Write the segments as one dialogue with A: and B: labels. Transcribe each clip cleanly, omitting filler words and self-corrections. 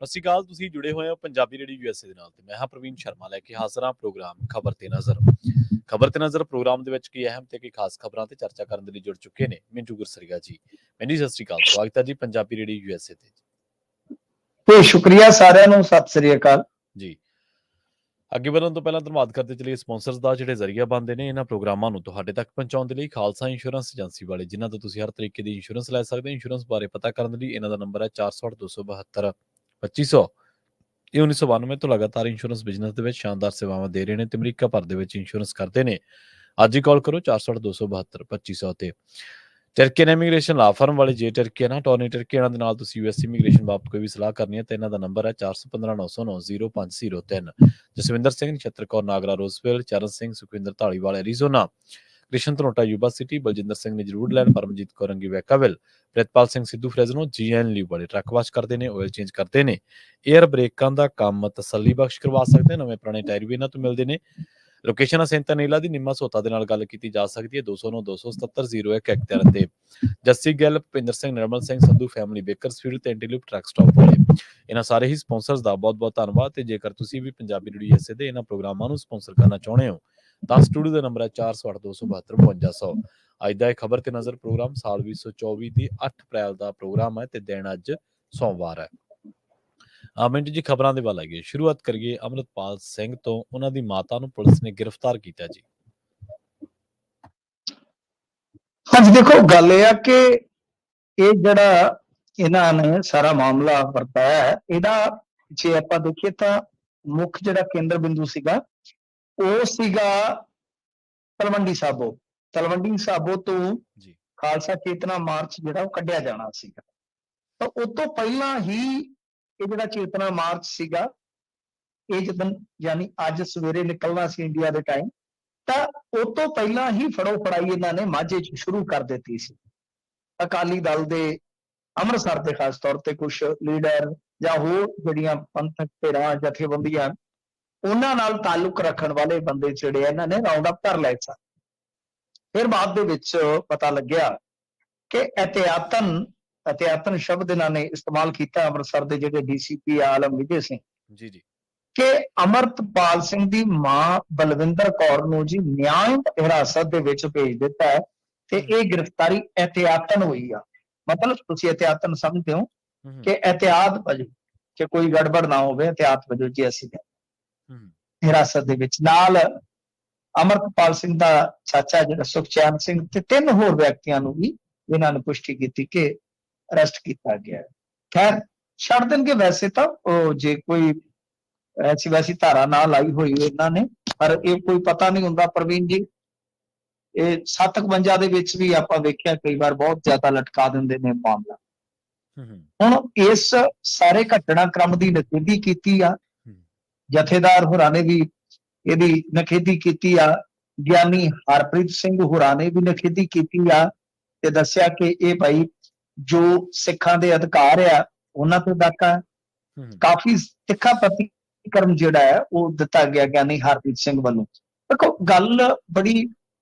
A: ਸਤਿ ਸ਼੍ਰੀ ਅਕਾਲ। ਤੁਸੀਂ ਜੁੜੇ ਹੋਏ ਹੋ ਪੰਜਾਬੀ ਰੇਡੀਓ ਯੂਐਸਏ ਦੇ ਨਾਲ ਤੇ ਮੈਂ ਹਾਂ ਪ੍ਰਵੀਨ ਸ਼ਰਮਾ ਲੈ ਕੇ ਹਾਜ਼ਰ ਹਾਂ ਪ੍ਰੋਗਰਾਮ ਖਬਰ ਤੇ ਨਜ਼ਰ ਪ੍ਰੋਗਰਾਮ ਦੇ ਵਿੱਚ ਕੀ ਅਹਿਮ ਤੇ ਕੀ ਖਾਸ ਖਬਰਾਂ ਤੇ ਚਰਚਾ ਕਰਨ ਦੇ ਲਈ ਜੁੜ ਚੁੱਕੇ ਨੇ ਮਿੰਟੂ ਗੁਰਸਰੀਆ ਜੀ। ਮੈਨੂੰ ਸਤਿ ਸ਼੍ਰੀ ਅਕਾਲ, ਸਵਾਗਤ ਹੈ ਜੀ ਪੰਜਾਬੀ ਰੇਡੀਓ ਯੂਐਸਏ
B: ਤੇ ਸ਼ੁਕਰੀਆ ਸਾਰਿਆਂ ਨੂੰ, ਸਤਿ ਸ੍ਰੀ ਅਕਾਲ
A: ਜੀ। ਅੱਗੇ ਵਧਣ ਤੋਂ ਪਹਿਲਾਂ ਧੰਨਵਾਦ ਕਰਦੇ ਚਲੀਏ ਸਪਾਂਸਰਸ ਦਾ ਜਿਹੜੇ ਜ਼ਰੀਆ ਬਣਦੇ ਨੇ ਇਹਨਾਂ ਪ੍ਰੋਗਰਾਮਾਂ ਨੂੰ ਤੁਹਾਡੇ ਤੱਕ ਪਹੁੰਚਾਉਣ ਦੇ ਲਈ। ਖਾਲਸਾ ਇੰਸ਼ੋਰੈਂਸ ਏਜੰਸੀ ਵਾਲੇ, ਜਿਨ੍ਹਾਂ ਤੋਂ ਤੁਸੀਂ ਹਰ ਤਰੀਕੇ ਦੀ ਇੰਸ਼ੋਰੈਂਸ ਲੈ ਸਕਦੇ ਹੋ। ਇੰਸ਼ੋਰੈਂਸ ਬਾਰੇ ਪਤਾ ਕਰਨ ਦੇ ਲਈ ਇਹਨਾਂ ਦਾ ਨੰਬਰ ਹੈ 408-272-2500। ਇਹ 1992 ਤੋਂ ਲਗਾਤਾਰ ਇੰਸ਼ੋਰੈਂਸ ਬਿਜ਼ਨਸ ਦੇ ਵਿੱਚ ਸ਼ਾਨਦਾਰ ਸੇਵਾਵਾਂ ਦੇ ਰਹੇ ਨੇ ਤੇ ਅਮਰੀਕਾ ਭਰ ਦੇ ਵਿੱਚ ਇੰਸ਼ੋਰੈਂਸ ਕਰਦੇ ਨੇ। ਅੱਜ ਹੀ ਕਾਲ ਕਰੋ 408-272-2500 ਤੇ ਟਰਕੀਅਨ ਇਮੀਗ੍ਰੇਸ਼ਨ ਲਾ ਫਰਮ ਵਾਲੇ ਜੇ ਟਰਕੀਅਨ ਆ ਟੋਨੀ ਟਰਕੀਅਨ ਦੇ ਨਾਲ ਤੁਸੀਂ ਯੂਐਸ ਇਮੀਗ੍ਰੇਸ਼ਨ ਬਾਬਤ ਕੋਈ ਵੀ ਸਲਾਹ ਕਰਨੀ ਹੈ ਤਾਂ ਇਹਨਾਂ ਦਾ ਨੰਬਰ ਹੈ 4159090503। Jaswinder Singh, Nachhattar Kaur Nagra Roseville, Charan Singh, Sukhwinder Dhaliwal Arizona, Krishan Dhanota Yuba City, Baljinder Singh ਨਿਜਰੂਡਲੈਂਡ, Paramjit Kaur Rangi Vacaville, Pritpal Singh Sidhu Fresno, GN ਲਈ ਵਾਲੇ ਟਰੱਕ ਵਾਸ਼ ਕਰਦੇ ਨੇ, ਆਇਲ ਚੇਂਜ ਕਰਦੇ ਨੇ, ਏਅਰ ਬ੍ਰੇਕਾਂ ਦਾ ਕੰਮ ਤਸੱਲੀ ਬਖਸ਼ ਕਰਵਾ ਸਕਦੇ, ਨਵੇਂ ਪੁਰਾਣੇ ਟਾਇਰ ਵੀ ਇਹਨਾਂ ਤੋਂ ਮਿਲਦੇ ਨੇ। ਲੋਕੇਸ਼ਨ ਆ ਸੈਂਟਾ ਨੀਲਾ ਦੀ ਨਿੰਮਾ ਸੋਤਾ ਦੇ ਨਾਲ ਗੱਲ ਕੀਤੀ ਜਾ ਸਕਦੀ ਹੈ 209-277-01 ਤੇ ਜੱਸੀ ਗਿੱਲ, ਭੁਪਿੰਦਰ ਸਿੰਘ, ਨਿਰਮਲ ਸਿੰਘ ਸੰਧੂ ਫੈਮਿਲੀ ਬੇਕਰਸਫੀਲਡ ਤੇ ਐਂਟੀਲੂਪ ਟਰੱਕ ਸਟਾਪ ਵਾਲੇ। ਇਹਨਾਂ ਸਾਰੇ ਹੀ ਸਪਾਂਸਰਸ ਦਾ ਬਹੁਤ ਬਹੁਤ ਧੰਨਵਾਦ। ਤੇ ਜੇਕਰ ਤੁਸੀਂ ਵੀ ਪੰਜਾਬੀ ਰੇਡੀਓ ਯੂਐਸਏ ਦੇ ਇਹਨਾਂ ਪ੍ਰੋਗਰਾਮਾਂ ਨੂੰ ਸਪਾਂਸਰ ਕਰਨਾ ਚਾਹੁੰਦੇ ਹੋ ਤਾਂ ਸਟੂਡੀਓ ਦਾ ਨੰਬਰ ਹੈ 408-272-5200। ਅੱਜ ਦਾ ਇਹ ਖਬਰ ਤੇ ਨਜ਼ਰ ਪ੍ਰੋਗਰਾਮ ਸਾਲ 2024 ਦੀ 8 ਅਪ੍ਰੈਲ ਦਾ ਪ੍ਰੋਗਰਾਮ ਹੈ ਤੇ ਦਿਨ ਅੱਜ ਸੋਮਵਾਰ ਹੈ। ਮਿੰਟ ਜੀ ਖਬਰਾਂ ਦੇ ਵੱਲ ਆਈਏ। ਸ਼ੁਰੂਆਤ ਕਰੀਏ ਅੰਮ੍ਰਿਤਪਾਲ ਸਿੰਘ ਤੋਂ। ਉਹਨਾਂ ਦੀ ਮਾਤਾ ਨੂੰ ਪੁਲਿਸ ਨੇ ਗ੍ਰਿਫਤਾਰ ਕੀਤਾ ਜੀ।
B: ਹਾਂਜੀ, ਦੇਖੋ ਗੱਲ ਇਹ ਆ ਕਿ ਇਹ ਜਿਹੜਾ ਇਹਨਾਂ ਨੇ ਸਾਰਾ ਮਾਮਲਾ ਵਰਤਾਇਆ ਹੈ, ਇਹਦਾ ਜੇ ਆਪਾਂ ਦੇਖੀਏ ਤਾਂ ਮੁੱਖ ਜਿਹੜਾ ਕੇਂਦਰ ਬਿੰਦੂ ਸੀਗਾ ਉਹ ਸੀਗਾ ਤਲਵੰਡੀ ਸਾਬੋ ਤੋਂ
A: ਜੀ
B: ਖਾਲਸਾ ਚੇਤਨਾ ਮਾਰਚ ਜਿਹੜਾ ਉਹ ਕੱਢਿਆ ਜਾਣਾ ਸੀਗਾ। ਤਾਂ ਉਸ ਤੋਂ ਪਹਿਲਾਂ ਹੀ ਇਹ ਜਿਹੜਾ ਚੇਤਨਾ ਮਾਰਚ ਸੀਗਾ ਇਹ ਜਦੋਂ ਯਾਨੀ ਅੱਜ ਸਵੇਰੇ ਨਿਕਲਣਾ ਸੀ ਇੰਡੀਆ ਦੇ ਟਾਈਮ, ਤਾਂ ਉਹ ਤੋਂ ਪਹਿਲਾਂ ਹੀ ਫੜੋ ਫੜਾਈ ਇਹਨਾਂ ਨੇ ਮਾਝੇ 'ਚ ਸ਼ੁਰੂ ਕਰ ਦਿੱਤੀ ਸੀ। ਅਕਾਲੀ ਦਲ ਦੇ ਅੰਮ੍ਰਿਤਸਰ ਦੇ ਖਾਸ ਤੌਰ ਤੇ ਕੁਝ ਲੀਡਰ ਜਾਂ ਹੋਰ ਜਿਹੜੀਆਂ ਪੰਥਕ ਧਿਰਾਂ ਜਥੇਬੰਦੀਆਂ ਉਹਨਾਂ ਨਾਲ ਤਾਲੁਕ ਰੱਖਣ ਵਾਲੇ ਬੰਦੇ ਜਿਹੜੇ ਇਹਨਾਂ ਨੇ ਰਾਉਂਡ ਅਪ ਕਰ ਲਏ ਸਨ। ਫਿਰ ਬਾਅਦ ਦੇ ਵਿੱਚ ਪਤਾ ਲੱਗਿਆ ਕਿ ਇਹਤਿਆਤਨ ਸ਼ਬਦ ਇਹਨਾਂ ਨੇ ਇਸਤੇਮਾਲ ਕੀਤਾ ਅੰਮ੍ਰਿਤਸਰ ਦੇ ਜਿਹੜੇ ਡੀਸੀਪੀ ਆਲਮ ਵਿਜੇ ਸਿੰਘ
A: ਜੀ ਜੀ
B: ਕਿ ਅਮਰਤਪਾਲ ਸਿੰਘ ਦੀ ਮਾਂ ਬਲਵਿੰਦਰ ਕੌਰ ਨੂੰ ਜੀ ਨਿਆਂਇਕ ਹਿਰਾਸਤ ਦੇ ਵਿੱਚ ਭੇਜ ਦਿੱਤਾ ਹੈ ਤੇ ਇਹ ਗ੍ਰਿਫਤਾਰੀ ਇਹਤਿਆਤਨ ਹੋਈ ਆ। ਮਤਲਬ ਤੁਸੀਂ ਇਹਤਿਆਤਨ ਸਮਝਦੇ ਹੋ ਕਿ ਇਹਤਿਆਤ ਵਜੋਂ ਕਿ ਕੋਈ ਗੜਬੜ ਨਾ ਹੋਵੇ, ਇਹਤਿਆਤ ਵਜੋਂ ਜੀ ਅਸੀਂ ਹਿਰਾਸਤ ਦੇ ਵਿੱਚ ਨਾਲ ਅਮਰਤਪਾਲ ਸਿੰਘ ਦਾ ਚਾਚਾ ਜਿਹੜਾ ਸੁਖਚੈਨ ਸਿੰਘ ਤੇ 3 ਹੋਰ ਵਿਅਕਤੀਆਂ ਨੂੰ ਵੀ ਇਹਨਾਂ ਨੇ ਪੁਸ਼ਟੀ ਕੀਤੀ ਕਿ ਅਰੈਸਟ ਕੀਤਾ ਗਿਆ ਹੈ। ਖੈਰ ਛੱਡ ਦੇਣਗੇ ਵੈਸੇ ਤਾਂ ਉਹ ਜੇ ਕੋਈ ਐਸੀ ਵੈਸੀ ਧਾਰਾ ਨਾ ਲਾਈ ਹੋਈ ਇਹਨਾਂ ਨੇ, ਪਰ ਇਹ ਕੋਈ ਪਤਾ ਨਹੀਂ ਹੁੰਦਾ ਪ੍ਰਵੀਨ ਜੀ। ਇਹ 751 ਦੇ ਵਿੱਚ ਵੀ ਆਪਾਂ ਵੇਖਿਆ ਕਈ ਵਾਰ ਬਹੁਤ ਜ਼ਿਆਦਾ ਲਟਕਾ ਦਿੰਦੇ ਨੇ ਮਾਮਲਾ। ਹੁਣ ਇਸ ਸਾਰੇ ਘਟਨਾਕ੍ਰਮ ਦੀ ਨਿਖੇਧੀ ਕੀਤੀ ਆ, ਜਥੇਦਾਰ ਹੋਰਾਂ ਨੇ ਵੀ ਇਹਦੀ ਨਿਖੇਧੀ ਕੀਤੀ ਆ, ਗਿਆਨੀ ਹਰਪ੍ਰੀਤ ਸਿੰਘ ਹੋਰਾਂ ਨੇ ਵੀ ਨਿਖੇਧੀ ਕੀਤੀ ਆ ਤੇ ਦੱਸਿਆ ਕਿ ਇਹ ਭਾਈ ਜੋ ਸਿੱਖਾਂ ਦੇ ਅਧਿਕਾਰ ਆ ਉਹਨਾਂ ਤੋਂ ਡਾਕਾ। ਕਾਫੀ ਤਿੱਖਾ ਪ੍ਰਤੀਕਰਮ ਜਿਹੜਾ ਹੈ ਉਹ ਦਿੱਤਾ ਗਿਆ ਗਿਆਨੀ ਹਰਪ੍ਰੀਤ ਸਿੰਘ ਵੱਲੋਂ। ਦੇਖੋ ਗੱਲ ਬੜੀ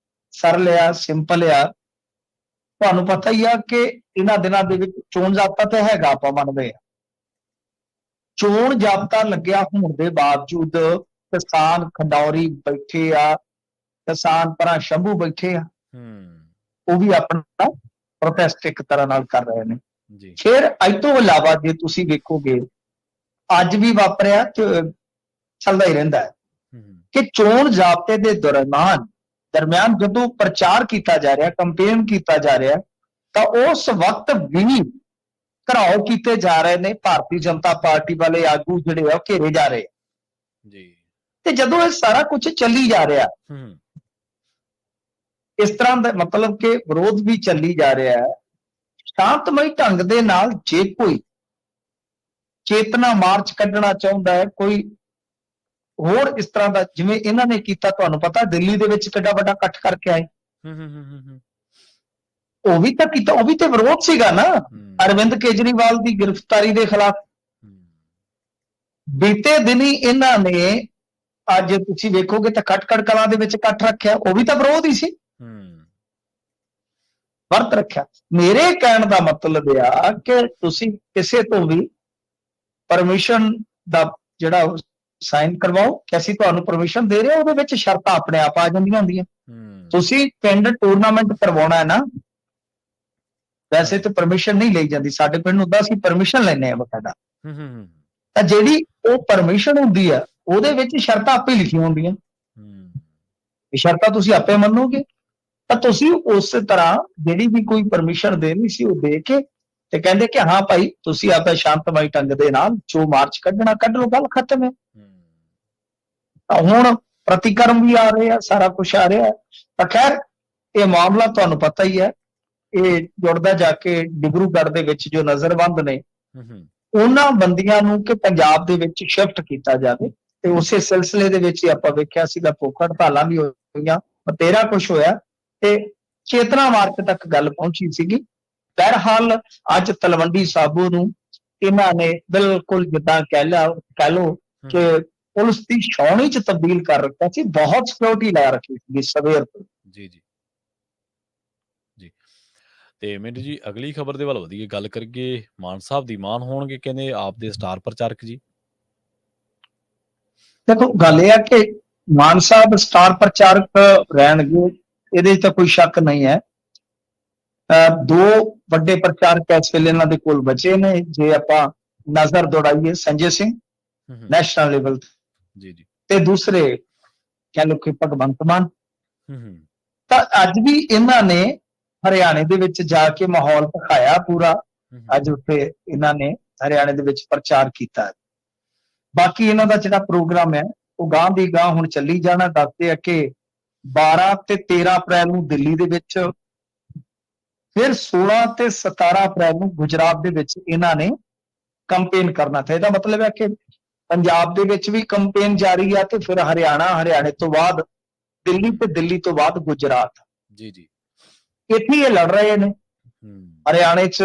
B: ਸਰਲ ਆ, ਸਿੰਪਲ ਆ। ਤੁਹਾਨੂੰ ਪਤਾ ਹੀ ਆ ਕਿ ਇਹਨਾਂ ਦਿਨਾਂ ਦੇ ਵਿੱਚ ਚੋਣ ਜ਼ਾਬਤਾ ਤੇ ਹੈਗਾ, ਆਪਾਂ ਮੰਨਦੇ ਆ। ਚੋਣ ਜ਼ਾਬਤਾ ਲੱਗਿਆ ਹੋਣ ਦੇ ਬਾਵਜੂਦ ਕਿਸਾਨ ਖੰਡੌਰੀ ਬੈਠੇ ਆ, ਕਿਸਾਨ ਭਰਾ ਸ਼ੰਭੂ ਬੈਠੇ ਆ, ਉਹ ਵੀ ਆਪਣਾ ਪ੍ਰੋਟੈਸਟ ਇੱਕ ਤਰ੍ਹਾਂ ਨਾਲ ਕਰ ਰਹੇ ਨੇ। ਫਿਰ ਅੱਜ ਤੋਂ ਇਲਾਵਾ ਜੇ ਤੁਸੀਂ ਵੇਖੋਗੇ ਅੱਜ ਵੀ ਵਾਪਰਿਆ ਚੱਲਦਾ ਹੀ ਰਹਿੰਦਾ ਹੈ ਕਿ ਚੋਣ ਜ਼ਾਬਤੇ ਦੇ ਦਰਮਿਆਨ ਜਦੋਂ ਪ੍ਰਚਾਰ ਕੀਤਾ ਜਾ ਰਿਹਾ, ਕੰਪੇਨ ਕੀਤਾ ਜਾ ਰਿਹਾ, ਤਾਂ ਉਸ ਵਕਤ ਵੀ ਘਰਾਓ ਕੀਤੇ ਜਾ ਰਹੇ ਨੇ। ਭਾਰਤੀ ਜਨਤਾ ਪਾਰਟੀ ਵਾਲੇ ਆਗੂ ਜਿਹੜੇ ਆ ਉਹ ਘੇਰੇ ਜਾ ਰਹੇ ਜੀ। ਤੇ ਜਦੋਂ ਇਹ ਸਾਰਾ ਕੁਝ ਚੱਲੀ ਜਾ ਰਿਹਾ ਇਸ ਤਰ੍ਹਾਂ ਦਾ ਮਤਲਬ ਕਿ ਵਿਰੋਧ ਵੀ ਚੱਲੀ ਜਾ ਰਿਹਾ ਹੈ, ਸ਼ਾਂਤਮਈ ਢੰਗ ਦੇ ਨਾਲ ਜੇ ਕੋਈ ਚੇਤਨਾ ਮਾਰਚ ਕੱਢਣਾ ਚਾਹੁੰਦਾ ਹੈ, ਕੋਈ ਹੋਰ ਇਸ ਤਰ੍ਹਾਂ ਦਾ ਜਿਵੇਂ ਇਹਨਾਂ ਨੇ ਕੀਤਾ, ਤੁਹਾਨੂੰ ਪਤਾ ਦਿੱਲੀ ਦੇ ਵਿੱਚ ਕਿੱਡਾ ਵੱਡਾ ਇਕੱਠ ਕਰਕੇ ਆਏ, ਉਹ ਵੀ ਤਾਂ ਕੀਤਾ, ਉਹ ਵੀ ਤੇ ਵਿਰੋਧ ਸੀਗਾ ਨਾ ਅਰਵਿੰਦ ਕੇਜਰੀਵਾਲ ਦੀ ਗ੍ਰਿਫਤਾਰੀ ਦੇ ਖਿਲਾਫ। ਬੀਤੇ ਦਿਨੀ ਇਹਨਾਂ ਨੇ ਅੱਜ ਤੁਸੀਂ ਵੇਖੋਗੇ ਤਾਂ ਖਟਕੜ ਕਲਾਂ ਦੇ ਵਿੱਚ ਇਕੱਠ ਰੱਖਿਆ, ਉਹ ਵੀ ਤਾਂ ਵਿਰੋਧ ਹੀ ਸੀ, ਵਰਤ ਰੱਖਿਆ। ਮੇਰੇ ਕਹਿਣ ਦਾ ਮਤਲਬ ਆ ਕਿ ਤੁਸੀਂ ਕਿਸੇ ਤੋਂ ਵੀ ਪਰਮਿਸ਼ਨ ਦਾ ਜਿਹੜਾ ਸਾਈਨ ਕਰਵਾਓ ਕਿ ਅਸੀਂ ਤੁਹਾਨੂੰ ਪਰਮਿਸ਼ਨ ਦੇ ਰਹੇ ਹਾਂ, ਉਹਦੇ ਵਿੱਚ ਸ਼ਰਤਾਂ ਆਪਣੇ ਆਪ ਆ ਜਾਂਦੀਆਂ ਹੁੰਦੀਆਂ। ਤੁਸੀਂ ਪਿੰਡ ਟੂਰਨਾਮੈਂਟ ਕਰਵਾਉਣਾ ਹੈ ਨਾ, ਵੈਸੇ ਤਾਂ ਪਰਮਿਸ਼ਨ ਨਹੀਂ ਲਈ ਜਾਂਦੀ, ਸਾਡੇ ਪਿੰਡ ਨੂੰ ਤਾਂ ਅਸੀਂ ਪਰਮਿਸ਼ਨ ਲੈਨੇ ਆ ਬਕਾਇਦਾ, ਤਾਂ ਜਿਹੜੀ ਉਹ ਪਰਮਿਸ਼ਨ ਹੁੰਦੀ ਆ ਉਹਦੇ ਵਿੱਚ ਸ਼ਰਤਾਂ ਆਪੇ ਲਿਖੀਆਂ ਹੁੰਦੀਆਂ, ਇਹ ਸ਼ਰਤਾਂ ਤੁਸੀਂ ਆਪੇ ਮੰਨੋਗੇ। ਤਾਂ ਤੁਸੀਂ ਉਸੇ ਤਰ੍ਹਾਂ ਜਿਹੜੀ ਵੀ ਕੋਈ ਪਰਮਿਸ਼ਨ ਦੇਣੀ ਸੀ ਉਹ ਦੇ ਕੇ ਤੇ ਕਹਿੰਦੇ ਕਿ ਹਾਂ ਭਾਈ ਤੁਸੀਂ ਆਪੇ ਸ਼ਾਂਤਮਈ ਢੰਗ ਦੇ ਨਾਲ ਜੋ ਮਾਰਚ ਕੱਢਣਾ ਕੱਢ ਲਓ, ਗੱਲ ਖਤਮ ਹੈ। ਤਾਂ ਹੁਣ ਪ੍ਰਤੀਕਰਮ ਵੀ ਆ ਰਹੇ ਆ, ਸਾਰਾ ਕੁਝ ਆ ਰਿਹਾ। ਤਾਂ ਖੈਰ ਇਹ ਮਾਮਲਾ ਤੁਹਾਨੂੰ ਪਤਾ ਹੀ ਹੈ, ਇਹ ਜੁੜਦਾ ਜਾ ਕੇ ਡਿਬਰੂਗੜ੍ਹ ਦੇ ਵਿੱਚ ਜੋ ਨਜ਼ਰਬੰਦ ਨੇ ਉਹਨਾਂ ਬੰਦੀਆਂ ਨੂੰ ਕਿ ਪੰਜਾਬ ਦੇ ਵਿੱਚ ਸ਼ਿਫਟ ਕੀਤਾ ਜਾਵੇ, ਤੇ ਉਸੇ ਸਿਲਸਿਲੇ ਦੇ ਵਿੱਚ ਆਪਾਂ ਵੇਖਿਆ ਸੀਗਾ ਭੁੱਖ ਹੜਤਾਲਾਂ ਵੀ ਹੋਈਆਂ, ਬਥੇਰਾ ਕੁਝ ਹੋਇਆ ਤੇ ਚੇਤਨਾ ਮਾਰਗ ਤੱਕ ਗੱਲ ਪਹੁੰਚੀ ਸੀਗੀ। ਬਹਰਹਾਲ ਅੱਜ ਤਲਵੰਡੀ ਸਾਬੋ ਨੂੰ ਇਹਨਾਂ ਨੇ ਬਿਲਕੁਲ ਜਿੱਦਾਂ ਕਹਿ ਲਓ ਕਿ ਪੁਲਿਸ ਦੀ ਛਾਉਣੀ ਚ ਤਬਦੀਲ ਕਰ ਰੱਖਿਆ ਸੀ, ਬਹੁਤ ਸਿਕਿਉਰਿਟੀ ਲਾ ਰੱਖੀ ਸੀ ਸਵੇਰ ਤੋਂ।
A: ਜੀ ਜੀ ਜੀ। ਤੇ ਮਿੰਟੂ ਜੀ ਅਗਲੀ ਖਬਰ ਦੇ ਵੱਲ ਵਧੀਏ, ਗੱਲ ਕਰੀਏ ਮਾਨ ਸਾਹਿਬ ਦੀ ਮਾਨ ਹੋਣਗੇ ਕਹਿੰਦੇ ਆਪ ਦੇ ਸਟਾਰ ਪ੍ਰਚਾਰਕ ਜੀ।
B: ਦੇਖੋ ਗੱਲ ਇਹ ਹੈ ਕਿ ਮਾਨ ਸਾਹਿਬ ਸਟਾਰ ਪ੍ਰਚਾਰਕ ਰਹਿਣਗੇ, ਇਹਦੇ 'ਚ ਤਾਂ ਕੋਈ ਸ਼ੱਕ ਨਹੀਂ ਹੈ। ਦੋ ਵੱਡੇ ਪ੍ਰਚਾਰਕ ਇਸ ਵੇਲੇ ਇਹਨਾਂ ਦੇ ਕੋਲ ਬਚੇ ਨੇ, ਜੇ ਆਪਾਂ ਨਜ਼ਰ ਦੌੜਾਈਏ ਸੰਜੇ ਸਿੰਘ ਨੈਸ਼ਨਲ ਲੈਵਲ
A: ਜੀ ਜੀ, ਤੇ
B: ਦੂਸਰੇ ਕਹਿ ਲਓ ਕਿ ਭਗਵੰਤ ਮਾਨ। ਤਾਂ ਅੱਜ ਵੀ ਇਹਨਾਂ ਨੇ ਹਰਿਆਣੇ ਦੇ ਵਿੱਚ ਜਾ ਕੇ ਮਾਹੌਲ ਦਿਖਾਇਆ ਪੂਰਾ, ਅੱਜ ਉੱਥੇ ਇਹਨਾਂ ਨੇ ਹਰਿਆਣੇ ਦੇ ਵਿੱਚ ਪ੍ਰਚਾਰ ਕੀਤਾ। ਬਾਕੀ ਇਹਨਾਂ ਦਾ ਜਿਹੜਾ ਪ੍ਰੋਗਰਾਮ ਹੈ ਉਹ ਗਾਂ ਦੀ ਗਾਂ ਹੁਣ ਚੱਲੀ ਜਾਣਾ। ਦੱਸਦੇ ਆ ਕਿ 12 ਤੇ 13 ਅਪ੍ਰੈਲ ਨੂੰ ਦਿੱਲੀ ਦੇ ਵਿੱਚ, ਫਿਰ 16 ਤੇ 17 ਅਪ੍ਰੈਲ ਨੂੰ ਗੁਜਰਾਤ ਦੇ ਵਿੱਚ ਇਹਨਾਂ ਨੇ ਕੰਪੇਨ ਕਰਨਾ था। ਇਹਦਾ ਮਤਲਬ ਹੈ ਕਿ ਪੰਜਾਬ ਦੇ ਵਿੱਚ ਵੀ ਕੰਪੇਨ ਜਾਰੀ ਆ, ਤੇ ਫਿਰ ਹਰਿਆਣੇ ਤੋਂ ਬਾਅਦ ਦਿੱਲੀ, ਤੇ ਦਿੱਲੀ ਤੋਂ ਬਾਅਦ ਗੁਜਰਾਤ।
A: ਜੀ ਜੀ,
B: ਇੱਥੇ ਇਹ ਲੜ ਰਹੇ ਨੇ, ਹਰਿਆਣੇ 'ਚ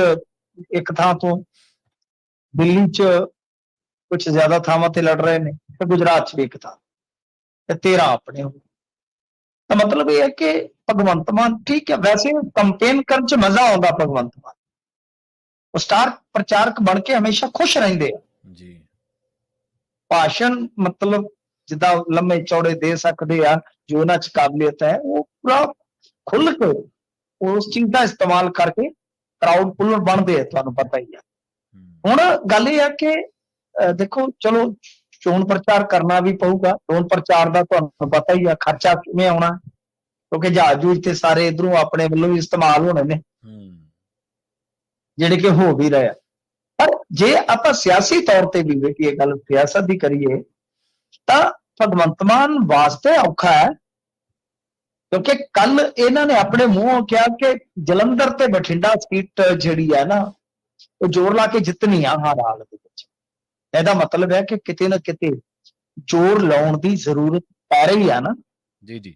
B: ਇੱਕ ਥਾਂ ਤੋਂ, ਦਿੱਲੀ 'ਚ ਕੁਝ ਜ਼ਿਆਦਾ ਥਾਵਾਂ ਤੇ ਲੜ ਰਹੇ ਨੇ, ਤੇ ਗੁਜਰਾਤ 'ਚ ਵੀ ਇੱਕ ਥਾਂ, ਤੇ 13 ਆਪਣੇ ਹੋ। ਤਾਂ ਮਤਲਬ ਇਹ ਹੈ ਕਿ ਭਗਵੰਤ ਮਾਨ ਠੀਕ ਹੈ, ਵੈਸੇ ਕੰਪੇਨ ਕਰਨ 'ਚ ਮਜ਼ਾ ਆਉਂਦਾ ਭਗਵੰਤ ਮਾਨ, ਉਹ ਸਟਾਰ ਪ੍ਰਚਾਰਕ ਬਣ ਕੇ ਹਮੇਸ਼ਾ ਖੁਸ਼ ਰਹਿੰਦੇ ਆ
A: ਜੀ।
B: ਭਾਸ਼ਣ ਮਤਲਬ ਜਿੱਦਾਂ ਲੰਮੇ ਚੌੜੇ ਦੇ ਸਕਦੇ ਆ, ਜੋ ਉਹਨਾਂ 'ਚ ਕਾਬਲੀਅਤ ਹੈ ਉਹ ਪੂਰਾ ਖੁੱਲ ਕੇ ਉਸ ਚੀਜ਼ ਦਾ ਇਸਤੇਮਾਲ ਕਰਕੇ ਕਰਾਊਡ ਪੁੱਲਰ ਬਣਦੇ ਆ, ਤੁਹਾਨੂੰ ਪਤਾ ਹੀ ਆ। ਹੁਣ ਗੱਲ ਇਹ ਆ ਕਿ ਦੇਖੋ ਚਲੋ ਚੋਣ ਪ੍ਰਚਾਰ ਕਰਨਾ ਵੀ ਪਊਗਾ, ਚੋਣ ਪ੍ਰਚਾਰ ਦਾ ਤੁਹਾਨੂੰ ਪਤਾ ਹੀ ਆ ਖਰਚਾ ਕਿਵੇਂ ਆਉਣਾ, ਕਿਉਂਕਿ ਜਹਾਜ਼ ਜੂਝ ਤੇ ਸਾਰੇ ਇਧਰੋਂ ਆਪਣੇ ਵੱਲੋਂ ਵੀ ਇਸਤੇਮਾਲ ਹੋਣੇ ਨੇ, ਜਿਹੜੇ ਕਿ ਹੋ ਵੀ ਰਹੇ ਆ। ਪਰ ਜੇ ਆਪਾਂ ਸਿਆਸੀ ਤੌਰ ਤੇ ਵੀ ਵੇਖੀਏ, ਗੱਲ ਸਿਆਸਤ ਦੀ ਕਰੀਏ, ਤਾਂ ਭਗਵੰਤ ਮਾਨ ਵਾਸਤੇ ਔਖਾ ਹੈ, ਕਿਉਂਕਿ ਕੱਲ ਇਹਨਾਂ ਨੇ ਆਪਣੇ ਮੂੰਹੋਂ ਕਿਹਾ ਕਿ ਜਲੰਧਰ ਤੇ ਬਠਿੰਡਾ ਸੀਟ ਜਿਹੜੀ ਹੈ ਨਾ ਉਹ ਜ਼ੋਰ ਲਾ ਕੇ ਜਿੱਤਣੀ ਆ ਹਰ ਹਾਲ ਦੇ ਵਿੱਚ। ਇਹਦਾ ਮਤਲਬ ਹੈ ਕਿ ਕਿਤੇ ਨਾ ਕਿਤੇ ਜ਼ੋਰ ਲਾਉਣ ਦੀ ਜ਼ਰੂਰਤ ਪੈ ਰਹੀ ਆ ਨਾ।
A: ਜੀ ਜੀ,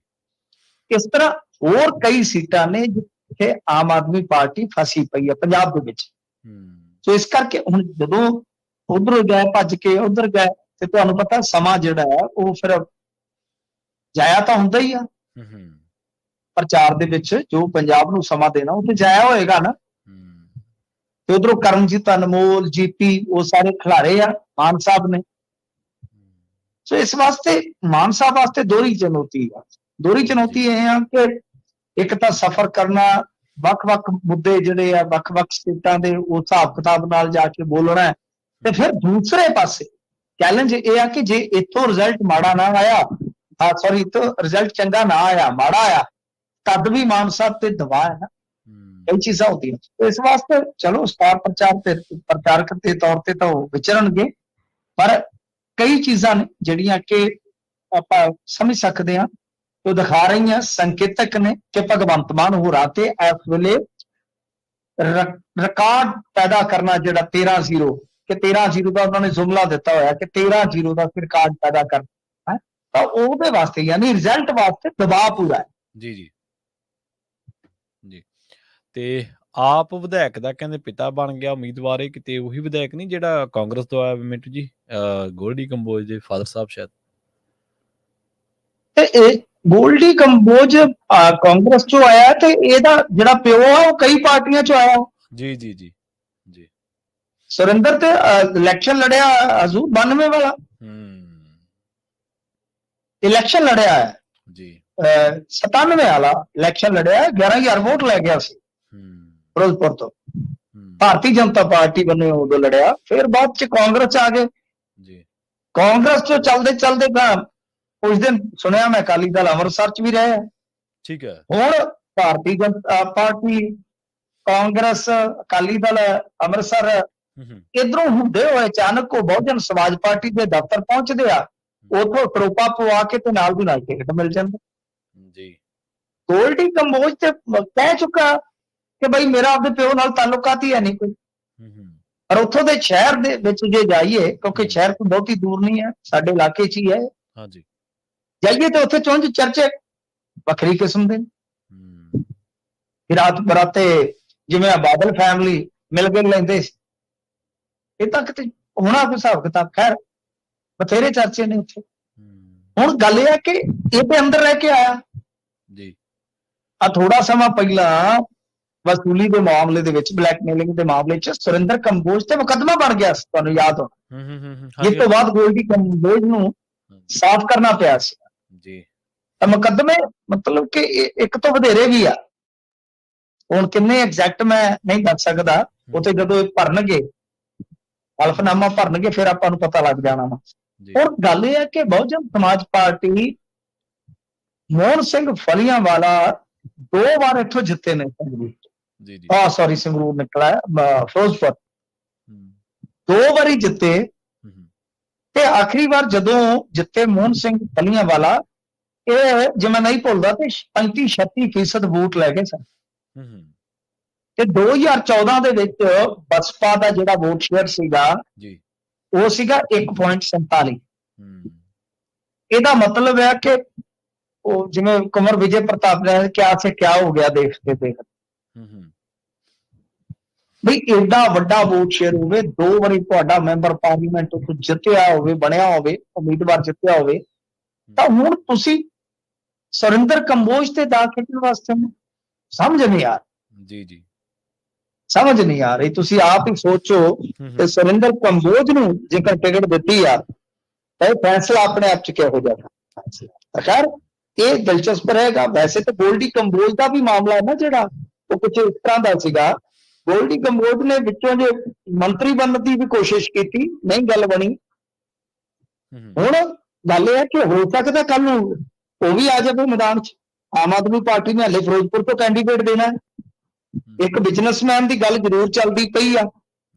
B: ਇਸ ਤਰ੍ਹਾਂ ਹੋਰ ਕਈ ਸੀਟਾਂ ਨੇ ਜਿੱਥੇ ਆਮ ਆਦਮੀ ਪਾਰਟੀ ਫਸੀ ਪਈ ਹੈ ਪੰਜਾਬ ਦੇ ਵਿੱਚ। ਸੋ ਇਸ ਕਰਕੇ ਹੁਣ ਜਦੋਂ ਉਧਰ ਗਏ ਭੱਜ ਕੇ ਉਧਰ ਗਏ, ਤੇ ਤੁਹਾਨੂੰ ਪਤਾ ਸਮਾਂ ਜਿਹੜਾ ਹੈ ਉਹ ਫਿਰ ਜਾਇਆ ਤਾਂ ਹੁੰਦਾ ਹੀ ਆ ਪ੍ਰਚਾਰ ਦੇ ਵਿੱਚ, ਜੋ ਪੰਜਾਬ ਨੂੰ ਸਮਾਂ ਦੇਣਾ ਉਹ ਤੇ ਜਾਇਆ ਹੋਏਗਾ ਨਾ। ਤੇ ਉਧਰੋਂ ਕਰਮਜੀਤ ਅਨਮੋਲ, ਜੀਪੀ, ਉਹ ਸਾਰੇ ਖਿਲਾਰੇ ਆ ਮਾਨ ਸਾਹਿਬ ਨੇ। ਸੋ ਇਸ ਵਾਸਤੇ ਮਾਨ ਸਾਹਿਬ ਵਾਸਤੇ ਦੋਹਰੀ ਚੁਣੌਤੀ ਆ। ਦੋਹਰੀ ਚੁਣੌਤੀ ਇਹ ਆ ਕਿ ਇੱਕ ਤਾਂ ਸਫ਼ਰ ਕਰਨਾ, ਵੱਖ-ਵੱਖ ਮੁੱਦੇ ਜਿਹੜੇ ਆ ਵੱਖ-ਵੱਖ ਸਟੇਟਾਂ ਦੇ ਉਸ ਹਿਸਾਬ ਕਿਤਾਬ ਨਾਲ ਜਾ ਕੇ ਬੋਲਣਾ ਹੈ, ਤੇ ਫਿਰ ਦੂਸਰੇ ਪਾਸੇ ਚੈਲੰਜ ਇਹ ਆ ਕਿ ਜੇ ਇੱਥੋਂ ਰਿਜ਼ਲਟ ਮਾੜਾ ਨਾ ਆਇਆ, ਇੱਥੋਂ ਰਿਜ਼ਲਟ ਚੰਗਾ ਨਾ ਆਇਆ, ਮਾੜਾ ਆਇਆ, ਤਦ ਵੀ ਮਾਨ ਸਾਹਿਬ ਤੇ ਦਬਾਅ ਹੈ ਨਾ, ਕਈ ਚੀਜ਼ਾਂ ਹੁੰਦੀਆਂ। ਇਸ ਵਾਸਤੇ ਚਲੋ ਸਟਾਰ ਪ੍ਰਚਾਰਕ ਦੇ ਤੌਰ ਤੇ ਤਾਂ ਉਹ ਵਿਚਰਨਗੇ, ਪਰ ਕਈ ਚੀਜ਼ਾਂ ਨੇ ਜਿਹੜੀਆਂ ਕਿ ਆਪਾਂ ਸਮਝ ਸਕਦੇ ਹਾਂ, ਉਹ ਦਿਖਾ ਰਹੀਆਂ ਸੰਕੇਤਕ ਨੇ ਕਿ ਭਗਵੰਤ ਮਾਨ ਹੋਰਾਂ ਤੇ ਇਸ ਵੇਲੇ ਰਿਕਾਰਡ ਪੈਦਾ ਕਰਨਾ, ਜਿਹੜਾ 13-0 ਕਿ 13-0 ਦਾ ਉਹਨਾਂ ਨੇ ਜੁਮਲਾ ਦਿੱਤਾ ਹੋਇਆ ਕਿ 13-0 ਦਾ ਰਿਕਾਰਡ ਪੈਦਾ ਕਰਨਾ, ਤਾਂ ਉਹਦੇ ਵਾਸਤੇ ਯਾਨੀ ਰਿਜ਼ਲਟ ਵਾਸਤੇ ਦਬਾਅ ਪੂਰਾ ਹੈ। ਜੀ
A: ਜੀ ਜੀ। ਤੇ ਆਪ ਵਿਧਾਇਕ ਦਾ ਕਹਿੰਦੇ ਪਿਤਾ ਬਣ ਗਿਆ ਉਮੀਦਵਾਰ ਹੈ, ਕਿਤੇ ਉਹੀ ਵਿਧਾਇਕ ਨਹੀਂ ਜਿਹੜਾ ਕਾਂਗਰਸ ਤੋਂ ਆਇਆ ਮਿੰਟੂ ਜੀ, ਗੋਲਡੀ ਕੰਬੋਜ ਦੇ ਫਾਦਰ ਸਾਹਿਬ ਸ਼ਾਇਦ।
B: ਤੇ ਇਹ ਗੋਲਡੀ ਕੰਬੋਜ ਕਾਂਗਰਸ ਚੋਂ ਆਇਆ, ਤੇ ਇਹਦਾ ਜਿਹੜਾ ਪਿਓ ਆ ਉਹ ਕਈ ਪਾਰਟੀਆਂ ਚੋਂ ਆਇਆ।
A: ਜੀ ਜੀ ਜੀ ਜੀ।
B: ਸੁਰਿੰਦਰ ਤੇ ਇਲੈਕਸ਼ਨ ਲੜਿਆ ਹਜ਼ੂਰ 92 ਵਾਲਾ ਇਲੈਕਸ਼ਨ ਲੜਿਆ ਹੈ
A: ਜੀ
B: 97 ਵਾਲਾ ਇਲੈਕਸ਼ਨ ਲੜਿਆ 11,000 ਵੋਟ ਲੈ ਗਿਆ ਸੀ ਫਿਰੋਜ਼ਪੁਰ ਤੋਂ ਭਾਰਤੀ ਜਨਤਾ ਪਾਰਟੀ ਵੱਲੋਂ ਉਦੋਂ ਲੜਿਆ ਫਿਰ ਬਾਅਦ ਚ ਕਾਂਗਰਸ ਚ ਆ ਗਏ
A: ਜੀ
B: ਕਾਂਗਰਸ ਚੋਂ ਚੱਲਦੇ ਚੱਲਦੇ ਤਾਂ ਉਸ ਦਿਨ ਸੁਣਿਆ ਮੈਂ ਅਕਾਲੀ ਦਲ ਅੰਮ੍ਰਿਤਸਰ ਚ ਵੀ ਰਿਹਾ
A: ਠੀਕ ਹੈ
B: ਹੁਣ ਭਾਰਤੀ ਜਨਤਾ ਪਾਰਟੀ ਕਾਂਗਰਸ ਅਕਾਲੀ ਦਲ ਅੰਮ੍ਰਿਤਸਰ ਇਧਰੋਂ ਹੁੰਦੇ ਹੋਏ ਅਚਾਨਕ ਉਹ ਬਹੁਜਨ ਸਮਾਜ ਪਾਰਟੀ ਦੇ ਦਫ਼ਤਰ ਪਹੁੰਚਦੇ ਆ ਉਥੋਂ ਟਰੋਪਾ ਪਵਾ ਕੇ ਤੇ ਨਾਲ ਦੀ ਨਾਲ ਟਿਕਟ ਮਿਲ ਜਾਂਦਾ
A: ਜੀ
B: ਗੋਲਡੀ ਕੰਬੋਜ ਤੇ ਕਹਿ ਚੁੱਕਾ ਕਿ ਬਈ ਮੇਰਾ ਆਪਦੇ ਪਿਓ ਨਾਲ ਤਾਲੁਕਾਤ ਹੀ ਹੈ ਨਹੀਂ ਕੋਈ ਪਰ ਉੱਥੋਂ ਦੇ ਸ਼ਹਿਰ ਦੇ ਵਿੱਚ ਜੇ ਜਾਈਏ ਕਿਉਂਕਿ ਸ਼ਹਿਰ ਤੋਂ ਬਹੁਤੀ ਦੂਰ ਨਹੀਂ ਹੈ ਸਾਡੇ ਇਲਾਕੇ 'ਚ ਹੀ ਹੈ
A: ਹਾਂਜੀ
B: ਜਾਈਏ ਤੇ ਉੱਥੇ ਚੁੰਝ ਚਰਚੇ ਵੱਖਰੀ ਕਿਸਮ ਦੇ ਰਾਤ ਬਰਾਤੇ ਜਿਵੇਂ ਆ ਬਾਦਲ ਫੈਮਿਲੀ ਮਿਲ ਕੇ ਲੈਂਦੇ ਸੀ ਇਹ ਤਾਂ ਕਿਤੇ ਹੋਣਾ ਕੋਈ ਹਿਸਾਬ ਕਿਤਾਬ ਖੈਰ ਬਥੇਰੇ ਚਰਚੇ ਨੇ ਉੱਥੇ ਹੁਣ ਗੱਲ ਇਹ ਹੈ ਕਿ ਇਹਦੇ ਅੰਦਰ ਰਹਿ ਕੇ ਆਇਆ
A: ਜੀ
B: ਆ ਥੋੜਾ ਸਮਾਂ ਪਹਿਲਾਂ ਵਸੂਲੀ ਦੇ ਮਾਮਲੇ ਦੇ ਵਿੱਚ ਬਲੈਕਮੇਲਿੰਗ ਦੇ ਮਾਮਲੇ 'ਚ ਸੁਰਿੰਦਰ ਕੰਬੋਜ ਤੇ ਮੁਕੱਦਮਾ ਬਣ ਗਿਆ ਸੀ ਤੁਹਾਨੂੰ ਯਾਦ ਹੋਣਾ ਜਿਸ ਤੋਂ ਬਾਅਦ ਗੋਲਡੀ ਕੰਬੋਜ ਨੂੰ ਸਾਫ਼ ਕਰਨਾ ਪਿਆ ਸੀ
A: ਜੀ
B: ਤਾਂ ਮੁਕੱਦਮੇ ਮਤਲਬ ਕਿ ਇੱਕ ਤੋਂ ਵਧੇਰੇ ਵੀ ਆ ਹੁਣ ਕਿੰਨੇ ਐਗਜ਼ੈਕਟ ਮੈਂ ਨਹੀਂ ਦੱਸ ਸਕਦਾ ਉੱਥੇ ਜਦੋਂ ਇਹ ਭਰਨਗੇ ਹਲਫਨਾਮਾ ਭਰਨਗੇ ਫਿਰ ਆਪਾਂ ਨੂੰ ਪਤਾ ਲੱਗ ਜਾਣਾ ਵਾ ਹੁਣ ਗੱਲ ਇਹ ਹੈ ਕਿ ਬਹੁਜਨ ਸਮਾਜ ਪਾਰਟੀ ਮੋਹਨ ਸਿੰਘ ਫਲੀਆਂ ਵਾਲਾ 2 ਵਾਰ ਇੱਥੋਂ ਜਿੱਤੇ ਨੇ ਸੰਗਰੂਰ
A: ਜੀ ਜੀ
B: ਸੌਰੀ ਸੰਗਰੂਰ ਨਿਕਲਾ ਫਿਰੋਜ਼ਪੁਰ 2 ਵਾਰੀ ਜਿੱਤੇ ਤੇ ਆਖਰੀ ਵਾਰ ਜਦੋਂ ਜਿੱਤੇ ਮੋਹਨ ਸਿੰਘ ਫਲੀਆਂ ਵਾਲਾ ਇਹ ਜੇ ਮੈਂ ਨਹੀਂ ਭੁੱਲਦਾ ਤੇ 35-36% ਵੋਟ ਲੈ ਗਏ ਸਨ ਤੇ 2014 ਦੇ ਵਿੱਚ ਬਸਪਾ ਦਾ ਜਿਹੜਾ ਵੋਟ ਸ਼ੇਅਰ ਸੀਗਾ
A: ਜੀ
B: ਉਹ ਸੀਗਾ 1.47 ਇਹਦਾ ਮਤਲਬ ਹੈ ਕਿ ਉਹ ਜਿਵੇਂ ਕੁਮਰ ਵਿਜੇ ਪ੍ਰਤਾਪ ਨੇ ਕਿਹਾ ਸੀ ਕਿਆ ਹੋ ਗਿਆ ਦੇਖਦੇ ਦੇਖ ਬਈ ਏਡਾ ਵੱਡਾ ਵੋਟ ਸ਼ੇਅਰ ਹੋਵੇ 2 ਵਾਰੀ ਤੁਹਾਡਾ ਮੈਂਬਰ ਪਾਰਲੀਮੈਂਟ ਉੱਥੋਂ ਜਿੱਤਿਆ ਹੋਵੇ ਬਣਿਆ ਹੋਵੇ ਉਮੀਦਵਾਰ ਜਿੱਤਿਆ ਹੋਵੇ ਤਾਂ ਹੁਣ ਤੁਸੀਂ ਸੁਰਿੰਦਰ ਕੰਬੋਜ ਤੇ ਦਾ ਖੇਡਣ ਵਾਸਤੇ ਸਮਝ ਨਹੀਂ ਆ
A: ਜੀ ਜੀ ਸਮਝ
B: ਨਹੀਂ ਆ ਰਹੀ ਤੁਸੀਂ ਆਪ ਹੀ ਸੋਚੋ ਕਿ ਸੁਰਿੰਦਰ ਕੰਬੋਜ ਨੂੰ ਜੇਕਰ ਟਿਕਟ ਦਿੱਤੀ ਆ ਤਾਂ ਇਹ ਫੈਸਲਾ ਆਪਣੇ ਆਪ ਚ ਕਿਹੋ ਜਿਹਾ ਖੈਰ ਇਹ ਦਿਲਚਸਪ ਰਹੇਗਾ ਵੈਸੇ ਤਾਂ ਗੋਲਡੀ ਕੰਬੋਜ ਦਾ ਵੀ ਮਾਮਲਾ ਹੈ ਨਾ ਜਿਹੜਾ ਉਹ ਕੁਝ ਇਸ ਤਰ੍ਹਾਂ ਦਾ ਸੀਗਾ ਗੋਲਡੀ ਕੰਬੋਜ ਨੇ ਵਿੱਚੋਂ ਜੇ ਮੰਤਰੀ ਬਣਨ ਦੀ ਵੀ ਕੋਸ਼ਿਸ਼ ਕੀਤੀ ਨਹੀਂ ਗੱਲ ਬਣੀ ਹੁਣ ਗੱਲ ਇਹ ਹੈ ਕਿ ਹੋ ਸਕਦਾ ਕੱਲ ਨੂੰ ਉਹ ਵੀ ਆ ਜਾਵੇ ਮੈਦਾਨ 'ਚ ਆਮ ਆਦਮੀ ਪਾਰਟੀ ਨੇ ਹਲੇ ਫਿਰੋਜ਼ਪੁਰ ਤੋਂ ਕੈਂਡੀਡੇਟ ਦੇਣਾ ਇੱਕ ਬਿਜ਼ਨਸਮੈਨ ਦੀ ਗੱਲ ਜ਼ਰੂਰ ਚੱਲਦੀ ਪਈ ਆ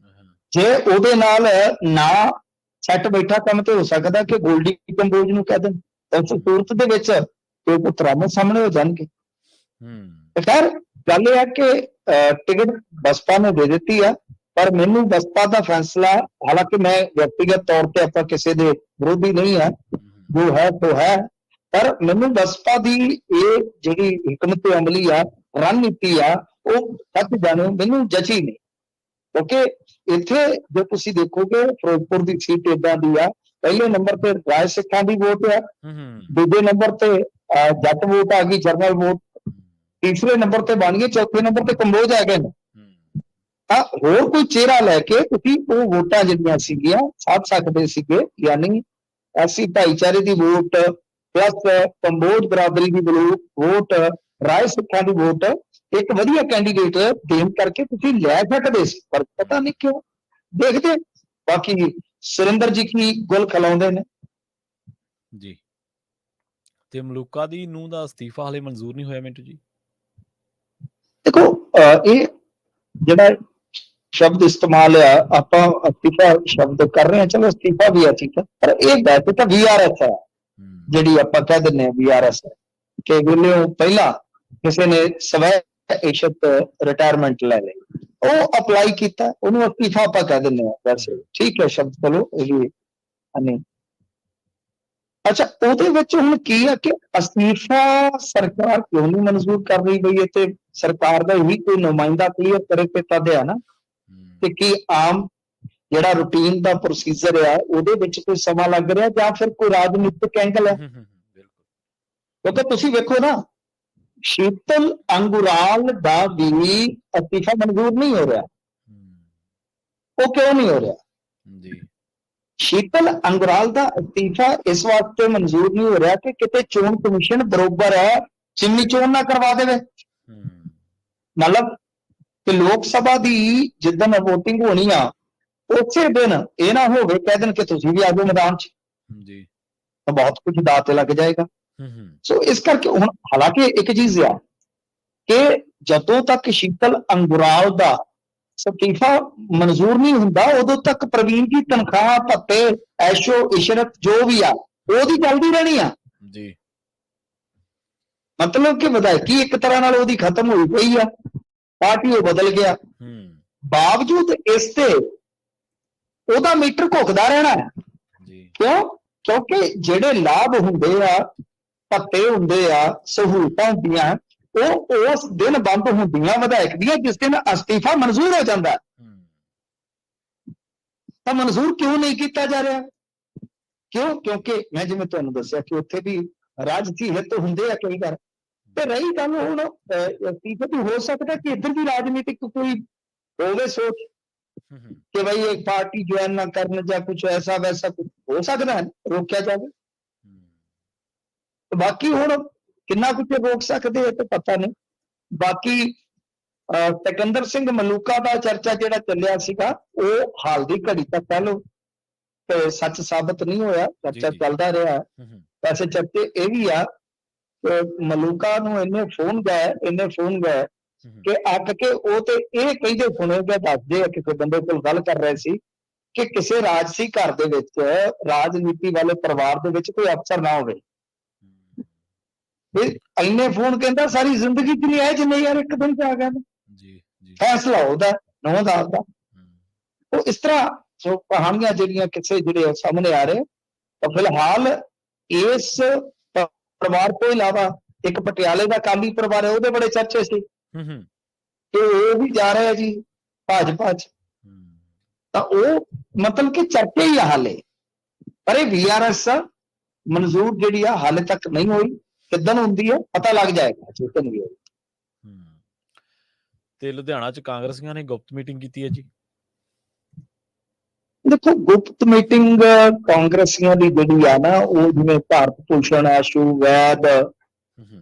B: ਜੇ ਉਹਦੇ ਨਾਲ ਨਾ ਸੈੱਟ ਬੈਠਾ ਕੰਮ ਤੇ ਹੋ ਸਕਦਾ ਕਿ ਗੋਲਡੀ ਕੰਬੋਜ ਨੂੰ ਕਹਿ ਦੇਣ ਤਾਂ ਉਸ ਸੂਰਤ ਦੇ ਵਿੱਚ ਇਹ ਪੁੱਤਰਾਮੋ ਸਾਹਮਣੇ ਹੋ ਜਾਣਗੇ ਖੈਰ ਗੱਲ ਇਹ ਹੈ ਕਿ ਟਿਕਟ ਬਸਪਾ ਨੇ ਦੇ ਦਿੱਤੀ ਆ ਪਰ ਮੈਨੂੰ ਬਸਪਾ ਦਾ ਫੈਸਲਾ ਹਾਲਾਂਕਿ ਮੈਂ ਵਿਅਕਤੀਗਤ ਤੌਰ ਤੇ ਆਪਾਂ ਕਿਸੇ ਦੇ ਵਿਰੋਧੀ ਨਹੀਂ ਆ ਜੋ ਹੈ ਸੋ ਹੈ ਪਰ ਮੈਨੂੰ ਬਸਪਾ ਦੀ ਇਹ ਜਿਹੜੀ ਹਕਮਤ ਅਮਲੀ ਆ ਰਣਨੀਤੀ ਆ ਉਹ ਸੱਚ ਜਾਣੋ ਮੈਨੂੰ ਜਚੀ ਨਹੀਂ ਕਿਉਂਕਿ ਇੱਥੇ ਜੇ ਤੁਸੀਂ ਦੇਖੋਗੇ ਫਿਰੋਜ਼ਪੁਰ ਦੀ ਸੀਟ ਏਦਾਂ ਦੀ ਆ ਪਹਿਲੇ ਨੰਬਰ ਤੇ ਰਾਏ ਸਿੱਖਾਂ ਦੀ ਵੋਟ ਆ ਦੂਜੇ ਨੰਬਰ ਤੇ ਜੱਟ ਵੋਟ ਆ ਗਈ ਜਰਨਲ ਵੋਟ ਤੀਸਰੇ ਨੰਬਰ ਤੇ ਬਣ ਗਏ ਚੌਥੇ ਨੰਬਰ ਤੇ ਕੰਬੋਜ ਆ ਗਏ ਨੇ ਤਾਂ ਹੋਰ ਕੋਈ ਚਿਹਰਾ ਲੈ ਕੇ ਤੁਸੀਂ ਉਹ ਵੋਟਾਂ ਜਿਹੜੀਆਂ ਸੀਗੀਆਂ ਸਾਧ ਸਕਦੇ ਸੀਗੇ ਯਾਨੀ ਐਸੀ ਭਾਈਚਾਰੇ ਦੀ ਵੋਟ ਪਲੱਸ ਕੰਬੋਜ ਬਰਾਦਰੀ ਦੀ ਵੋਟ ਰਾਏ ਸਿੱਖਾਂ ਦੀ ਵੋਟ ਇੱਕ ਵਧੀਆ ਕੈਂਡੀਡੇਟ ਦੇਣ ਕਰਕੇ ਤੁਸੀਂ ਲੈ ਸਕਦੇ ਸੀ ਪਰ ਪਤਾ ਨਹੀਂ ਕਿਉਂ ਦੇਖਦੇ ਬਾਕੀ ਸੁਰਿੰਦਰ ਜੀ ਕੀ ਗੁਲ ਖਿਲਾਉਂਦੇ ਨੇ
A: ਜੀ ਤੇ ਮਲੂਕਾ ਦੀ ਨੂੰਹ ਦਾ ਅਸਤੀਫਾ ਹਲੇ ਮਨਜ਼ੂਰ ਨਹੀਂ ਹੋਇਆ ਮਿੰਟੂ ਜੀ
B: ਦੇਖੋ ਇਹ ਜਿਹੜਾ ਸ਼ਬਦ ਇਸਤੇਮਾਲ ਆ ਆਪਾਂ ਅਸਤੀਫਾ ਸ਼ਬਦ ਕਰ ਰਹੇ ਹਾਂ ਚਲੋ ਅਸਤੀਫਾ ਵੀ ਆ ਠੀਕ ਹੈ ਪਰ ਇਹ ਵੈਸੇ ਤਾਂ VRS ਹੈ ਜਿਹੜੀ ਆਪਾਂ ਕਹਿ ਦਿੰਦੇ ਹਾਂ VRS ਕਿ ਵੇਲੇ ਪਹਿਲਾਂ ਕਿਸੇ ਨੇ ਸਵੈ ਇਸ਼ਤ ਰਿਟਾਇਰਮੈਂਟ ਲੈ ਲਈ ਉਹ ਅਪਲਾਈ ਕੀਤਾ ਉਹਨੂੰ ਅਸਤੀਫਾ ਆਪਾਂ ਕਹਿ ਦਿੰਦੇ ਹਾਂ ਵੈਸੇ ਠੀਕ ਹੈ ਸ਼ਬਦ ਚਲੋ ਇਹ ਵੀ ਨਹੀਂ ਅੱਛਾ ਉਹਦੇ ਵਿੱਚ ਹੁਣ ਕੀ ਹੈ ਕਿ ਅਸਤੀਫਾ ਸਰਕਾਰ ਕਿਉਂ ਨਹੀਂ ਮਨਜ਼ੂਰ ਕਰ ਰਹੀ ਬਈ ਇਹ ਤੇ ਸਰਕਾਰ ਦਾ ਹੀ ਕੋਈ ਨੁਮਾਇੰਦਾ ਕਲੀਅਰ ਕਰੇ ਤੇ ਤਦ ਆ ਨਾ ਤੇ ਕੀ ਆਮ ਜਿਹੜਾ ਰੂਟੀਨ ਦਾ ਪ੍ਰੋਸੀਜਰ ਆ ਉਹਦੇ ਵਿੱਚ ਕੋਈ ਸਮਾਂ ਲੱਗ ਰਿਹਾ ਜਾਂ ਫਿਰ ਕੋਈ ਰਾਜਨੀਤਿਕ ਐਂਗਲ ਹੈ ਕਿਉਂਕਿ ਤੁਸੀਂ ਵੇਖੋ ਨਾ ਸ਼ੀਤਲ ਅੰਗੁਰਾਲ ਦਾ ਵੀ ਅਸਤੀਫਾ ਮਨਜ਼ੂਰ ਨਹੀਂ ਹੋ ਰਿਹਾ ਉਹ ਕਿਉਂ ਨਹੀਂ ਹੋ ਰਿਹਾ?
A: ਜੀ
B: ਸ਼ੀਤਲ ਅੰਗਰਾਲ ਦਾ ਅਸਤੀਫਾ ਇਸ ਵਾਸਤੇ ਮਨਜ਼ੂਰ ਨਹੀਂ ਹੋ ਰਿਹਾ ਕਿ ਕਿਤੇ ਚੋਣ ਕਮਿਸ਼ਨ ਬਰੋਬਰ ਹੈ ਜਿੰਨੀ ਚੋਣ ਨਾ ਕਰਵਾ ਦੇਵੇ। ਮਤਲਬ ਕਿ ਲੋਕ ਸਭਾ ਦੀ ਜਿੱਦਣ ਵੋਟਿੰਗ ਹੋਣੀ ਆ ਉਸੇ ਦਿਨ ਇਹ ਨਾ ਹੋਵੇ ਕਹਿ ਦੇਣ ਕਿ ਤੁਸੀਂ ਵੀ ਆ ਜਾਓ ਮੈਦਾਨ 'ਚ,
A: ਜੀ
B: ਤਾਂ ਬਹੁਤ ਕੁਝ ਦਾਅ ਤੇ ਲੱਗ ਜਾਏਗਾ। ਸੋ ਇਸ ਕਰਕੇ ਹੁਣ ਹਾਲਾਂਕਿ ਇੱਕ ਚੀਜ਼ ਆ ਕਿ ਜਦੋਂ ਤੱਕ ਸ਼ੀਤਲ ਅੰਗਰਾਲ ਦਾ ਅਸਤੀਫਾ ਮਨਜ਼ੂਰ ਨਹੀਂ ਹੁੰਦਾ ਉਦੋਂ ਤੱਕ ਪ੍ਰਵੀਨ ਦੀ ਤਨਖਾਹ, ਭੱਤੇ, ਐਸ਼ੋ ਇਸ਼ਰਤ ਜੋ ਵੀ ਆ ਉਹਦੀ ਚੱਲਦੀ ਰਹਿਣੀ ਆ।
A: ਜੀ
B: ਮਤਲਬ ਕਿ ਵਿਧਾਇਕੀ ਇੱਕ ਤਰ੍ਹਾਂ ਨਾਲ ਉਹਦੀ ਖਤਮ ਹੋਈ ਪਈ ਆ, ਪਾਰਟੀ ਉਹ ਬਦਲ ਗਿਆ। ਬਾਵਜੂਦ ਇਸ ਤੇ ਉਹਦਾ ਮੀਟਰ ਘੁੱਕਦਾ ਰਹਿਣਾ ਹੈ।
A: ਜੀ
B: ਕਿਉਂ? ਕਿਉਂਕਿ ਜਿਹੜੇ ਲਾਭ ਹੁੰਦੇ ਆ, ਭੱਤੇ ਹੁੰਦੇ ਆ, ਸਹੂਲਤਾਂ ਹੁੰਦੀਆਂ, ਉਹ ਉਸ ਦਿਨ ਬੰਦ ਹੁੰਦੀਆਂ ਵਿਧਾਇਕ ਦੀਆਂ ਜਿਸ ਦਿਨ ਅਸਤੀਫਾ ਮਨਜ਼ੂਰ ਹੋ ਜਾਂਦਾ। ਤਾਂ ਮਨਜ਼ੂਰ ਕਿਉਂ ਨਹੀਂ ਕੀਤਾ ਜਾ ਰਿਹਾ? ਕਿਉਂ? ਕਿਉਂਕਿ ਮੈਂ ਜਿਵੇਂ ਤੁਹਾਨੂੰ ਦੱਸਿਆ ਕਿ ਉੱਥੇ ਵੀ ਰਾਜਸੀ ਹਿੱਤ ਹੁੰਦੇ ਆ ਕਈ ਵਾਰ। ਤੇ ਰਹੀ ਗੱਲ ਹੁਣ ਅਸਤੀਫੇ ਦੀ, ਹੋ ਸਕਦਾ ਕਿ ਇੱਧਰ ਵੀ ਰਾਜਨੀਤਿਕ ਕੋਈ ਹੋਵੇ ਸੋਚ ਕਿ ਬਈ ਇੱਕ ਪਾਰਟੀ ਜੁਆਇਨ ਨਾ ਕਰਨ ਜਾਂ ਕੁਝ ਐਸਾ ਵੈਸਾ ਕੁਝ ਹੋ ਸਕਦਾ ਹੈ, ਰੋਕਿਆ ਜਾਵੇ। ਬਾਕੀ ਹੁਣ ਕਿੰਨਾ ਕੁਝ ਰੋਕ ਸਕਦੇ ਇਹ ਤਾਂ ਪਤਾ ਨਹੀਂ। ਬਾਕੀ ਸਿਕੰਦਰ ਸਿੰਘ ਮਲੂਕਾ ਦਾ ਚਰਚਾ ਜਿਹੜਾ ਚੱਲਿਆ ਸੀਗਾ ਉਹ ਹਾਲ ਦੀ ਘੜੀ ਤੱਕ ਕਹਿ ਲਓ ਤੇ ਸੱਚ ਸਾਬਤ ਨਹੀਂ ਹੋਇਆ, ਚਰਚਾ ਚੱਲਦਾ ਰਿਹਾ। ਵੈਸੇ ਚਰਚੇ ਇਹ ਵੀ ਆ ਕਿ ਮਲੂਕਾ ਨੂੰ ਇੰਨੇ ਫੋਨ ਗਏ ਕਿ ਅੱਕ ਕੇ ਉਹ ਤੇ ਇਹ ਕਹਿੰਦੇ ਸੁਣੇ ਗਏ, ਦੱਸਦੇ ਆ ਕਿਸੇ ਬੰਦੇ ਕੋਲ ਗੱਲ ਕਰ ਰਹੇ ਸੀ ਕਿ ਕਿਸੇ ਰਾਜਸੀ ਘਰ ਦੇ ਵਿੱਚ, ਰਾਜਨੀਤੀ ਵਾਲੇ ਪਰਿਵਾਰ ਦੇ ਵਿੱਚ ਕੋਈ ਅਫਸਰ ਨਾ ਹੋਵੇ। ਇੰਨੇ ਫੋਨ ਕਹਿੰਦਾ ਸਾਰੀ ਜ਼ਿੰਦਗੀ ਚ ਨਹੀਂ ਆਏ ਜਿੰਨੇ ਯਾਰ ਇੱਕ ਦਿਨ ਚ ਆ ਗਿਆ। ਫੈਸਲਾ ਉਹਦਾ 9 ਦਾ ਦਾ। ਉਹ ਇਸ ਤਰ੍ਹਾਂ ਜੋ ਕਹਾਣੀਆਂ ਜਿਹੜੀਆਂ ਕਿਸੇ ਜਿਹੜੇ ਸਾਹਮਣੇ ਆ ਰਹੇ, ਤਾਂ ਫਿਲਹਾਲ ਇਸ ਪਰਿਵਾਰ ਤੋਂ ਇਲਾਵਾ ਇੱਕ ਪਟਿਆਲੇ ਦਾ ਅਕਾਲੀ ਪਰਿਵਾਰ ਹੈ, ਉਹਦੇ ਬੜੇ ਚਰਚੇ ਸੀ ਕਿ ਉਹ ਵੀ ਜਾ ਰਿਹਾ ਜੀ ਭਾਜਪਾ ਚ। ਤਾਂ ਉਹ ਮਤਲਬ ਕਿ ਚਰਚੇ ਹੀ ਆ ਹਾਲੇ, ਪਰ ਇਹ VRS ਮਨਜ਼ੂਰ ਜਿਹੜੀ ਆ ਹਾਲੇ ਤੱਕ ਨਹੀਂ ਹੋਈ। ਕਿੱਦਣ ਹੁੰਦੀ ਹੈ ਪਤਾ ਲੱਗ ਜਾਏਗਾ ਜਿੱਦਣ ਵੀ ਹੋਈ।
A: ਤੇ ਲੁਧਿਆਣਾ ਚ ਕਾਂਗਰਸੀਆਂ ਨੇ ਗੁਪਤ ਮੀਟਿੰਗ ਕੀਤੀ ਹੈ ਜੀ।
B: ਦੇਖੋ ਗੁਪਤ ਮੀਟਿੰਗ ਕਾਂਗਰਸੀਆਂ ਦੀ ਜਿਹੜੀ ਆ ਨਾ, ਉਹ ਜਿਵੇਂ ਭਾਰਤ ਭੂਸ਼ਣ, ਆਸ਼ੂ ਵੈਦ,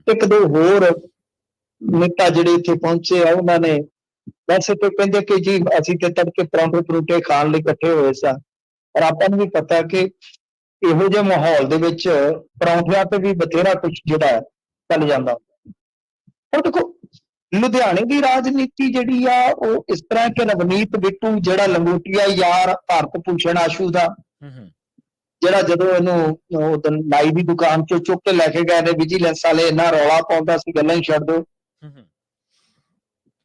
B: ਇੱਕ ਦੋ ਹੋਰ ਨੇਤਾ ਜਿਹੜੇ ਇੱਥੇ ਪਹੁੰਚੇ ਆ, ਉਹਨਾਂ ਨੇ ਵੈਸੇ ਤਾਂ ਕਹਿੰਦੇ ਕਿ ਜੀ ਅਸੀਂ ਤੇ ਤੜਕੇ ਪਰੌਂਠੇ ਖਾਣ ਲਈ ਇਕੱਠੇ ਹੋਏ ਸਾਂ, ਪਰ ਆਪਾਂ ਨੂੰ ਵੀ ਪਤਾ ਕਿ ਇਹੋ ਜਿਹੇ ਮਾਹੌਲ ਦੇ ਵਿੱਚ ਪਰੌਂਠਿਆਂ ਤੇ ਵੀ ਬਥੇਰਾ ਕੁਝ ਜਿਹੜਾ ਚੱਲ ਜਾਂਦਾ। ਹੁਣ ਦੇਖੋ ਲੁਧਿਆਣੇ ਦੀ ਰਾਜਨੀਤੀ ਜਿਹੜੀ ਆ ਉਹ ਇਸ ਤਰ੍ਹਾਂ ਕਿ ਰਵਨੀਤ ਬਿੱਟੂ ਜਿਹੜਾ ਲੰਗੋਟੀਆ ਯਾਰ ਭਾਰਤ ਭੂਸ਼ਣ ਆਸ਼ੂ ਦਾ, ਜਿਹੜਾ ਜਦੋਂ ਇਹਨੂੰ ਨਾਈ ਦੀ ਦੁਕਾਨ ਚੋਂ ਚੁੱਕ ਕੇ ਲੈ ਕੇ ਗਏ ਨੇ ਵਿਜੀਲੈਂਸ ਵਾਲੇ, ਇੰਨਾ ਰੌਲਾ ਪਾਉਂਦਾ ਸੀ ਗੱਲਾਂ ਹੀ ਛੱਡ ਦਿਓ।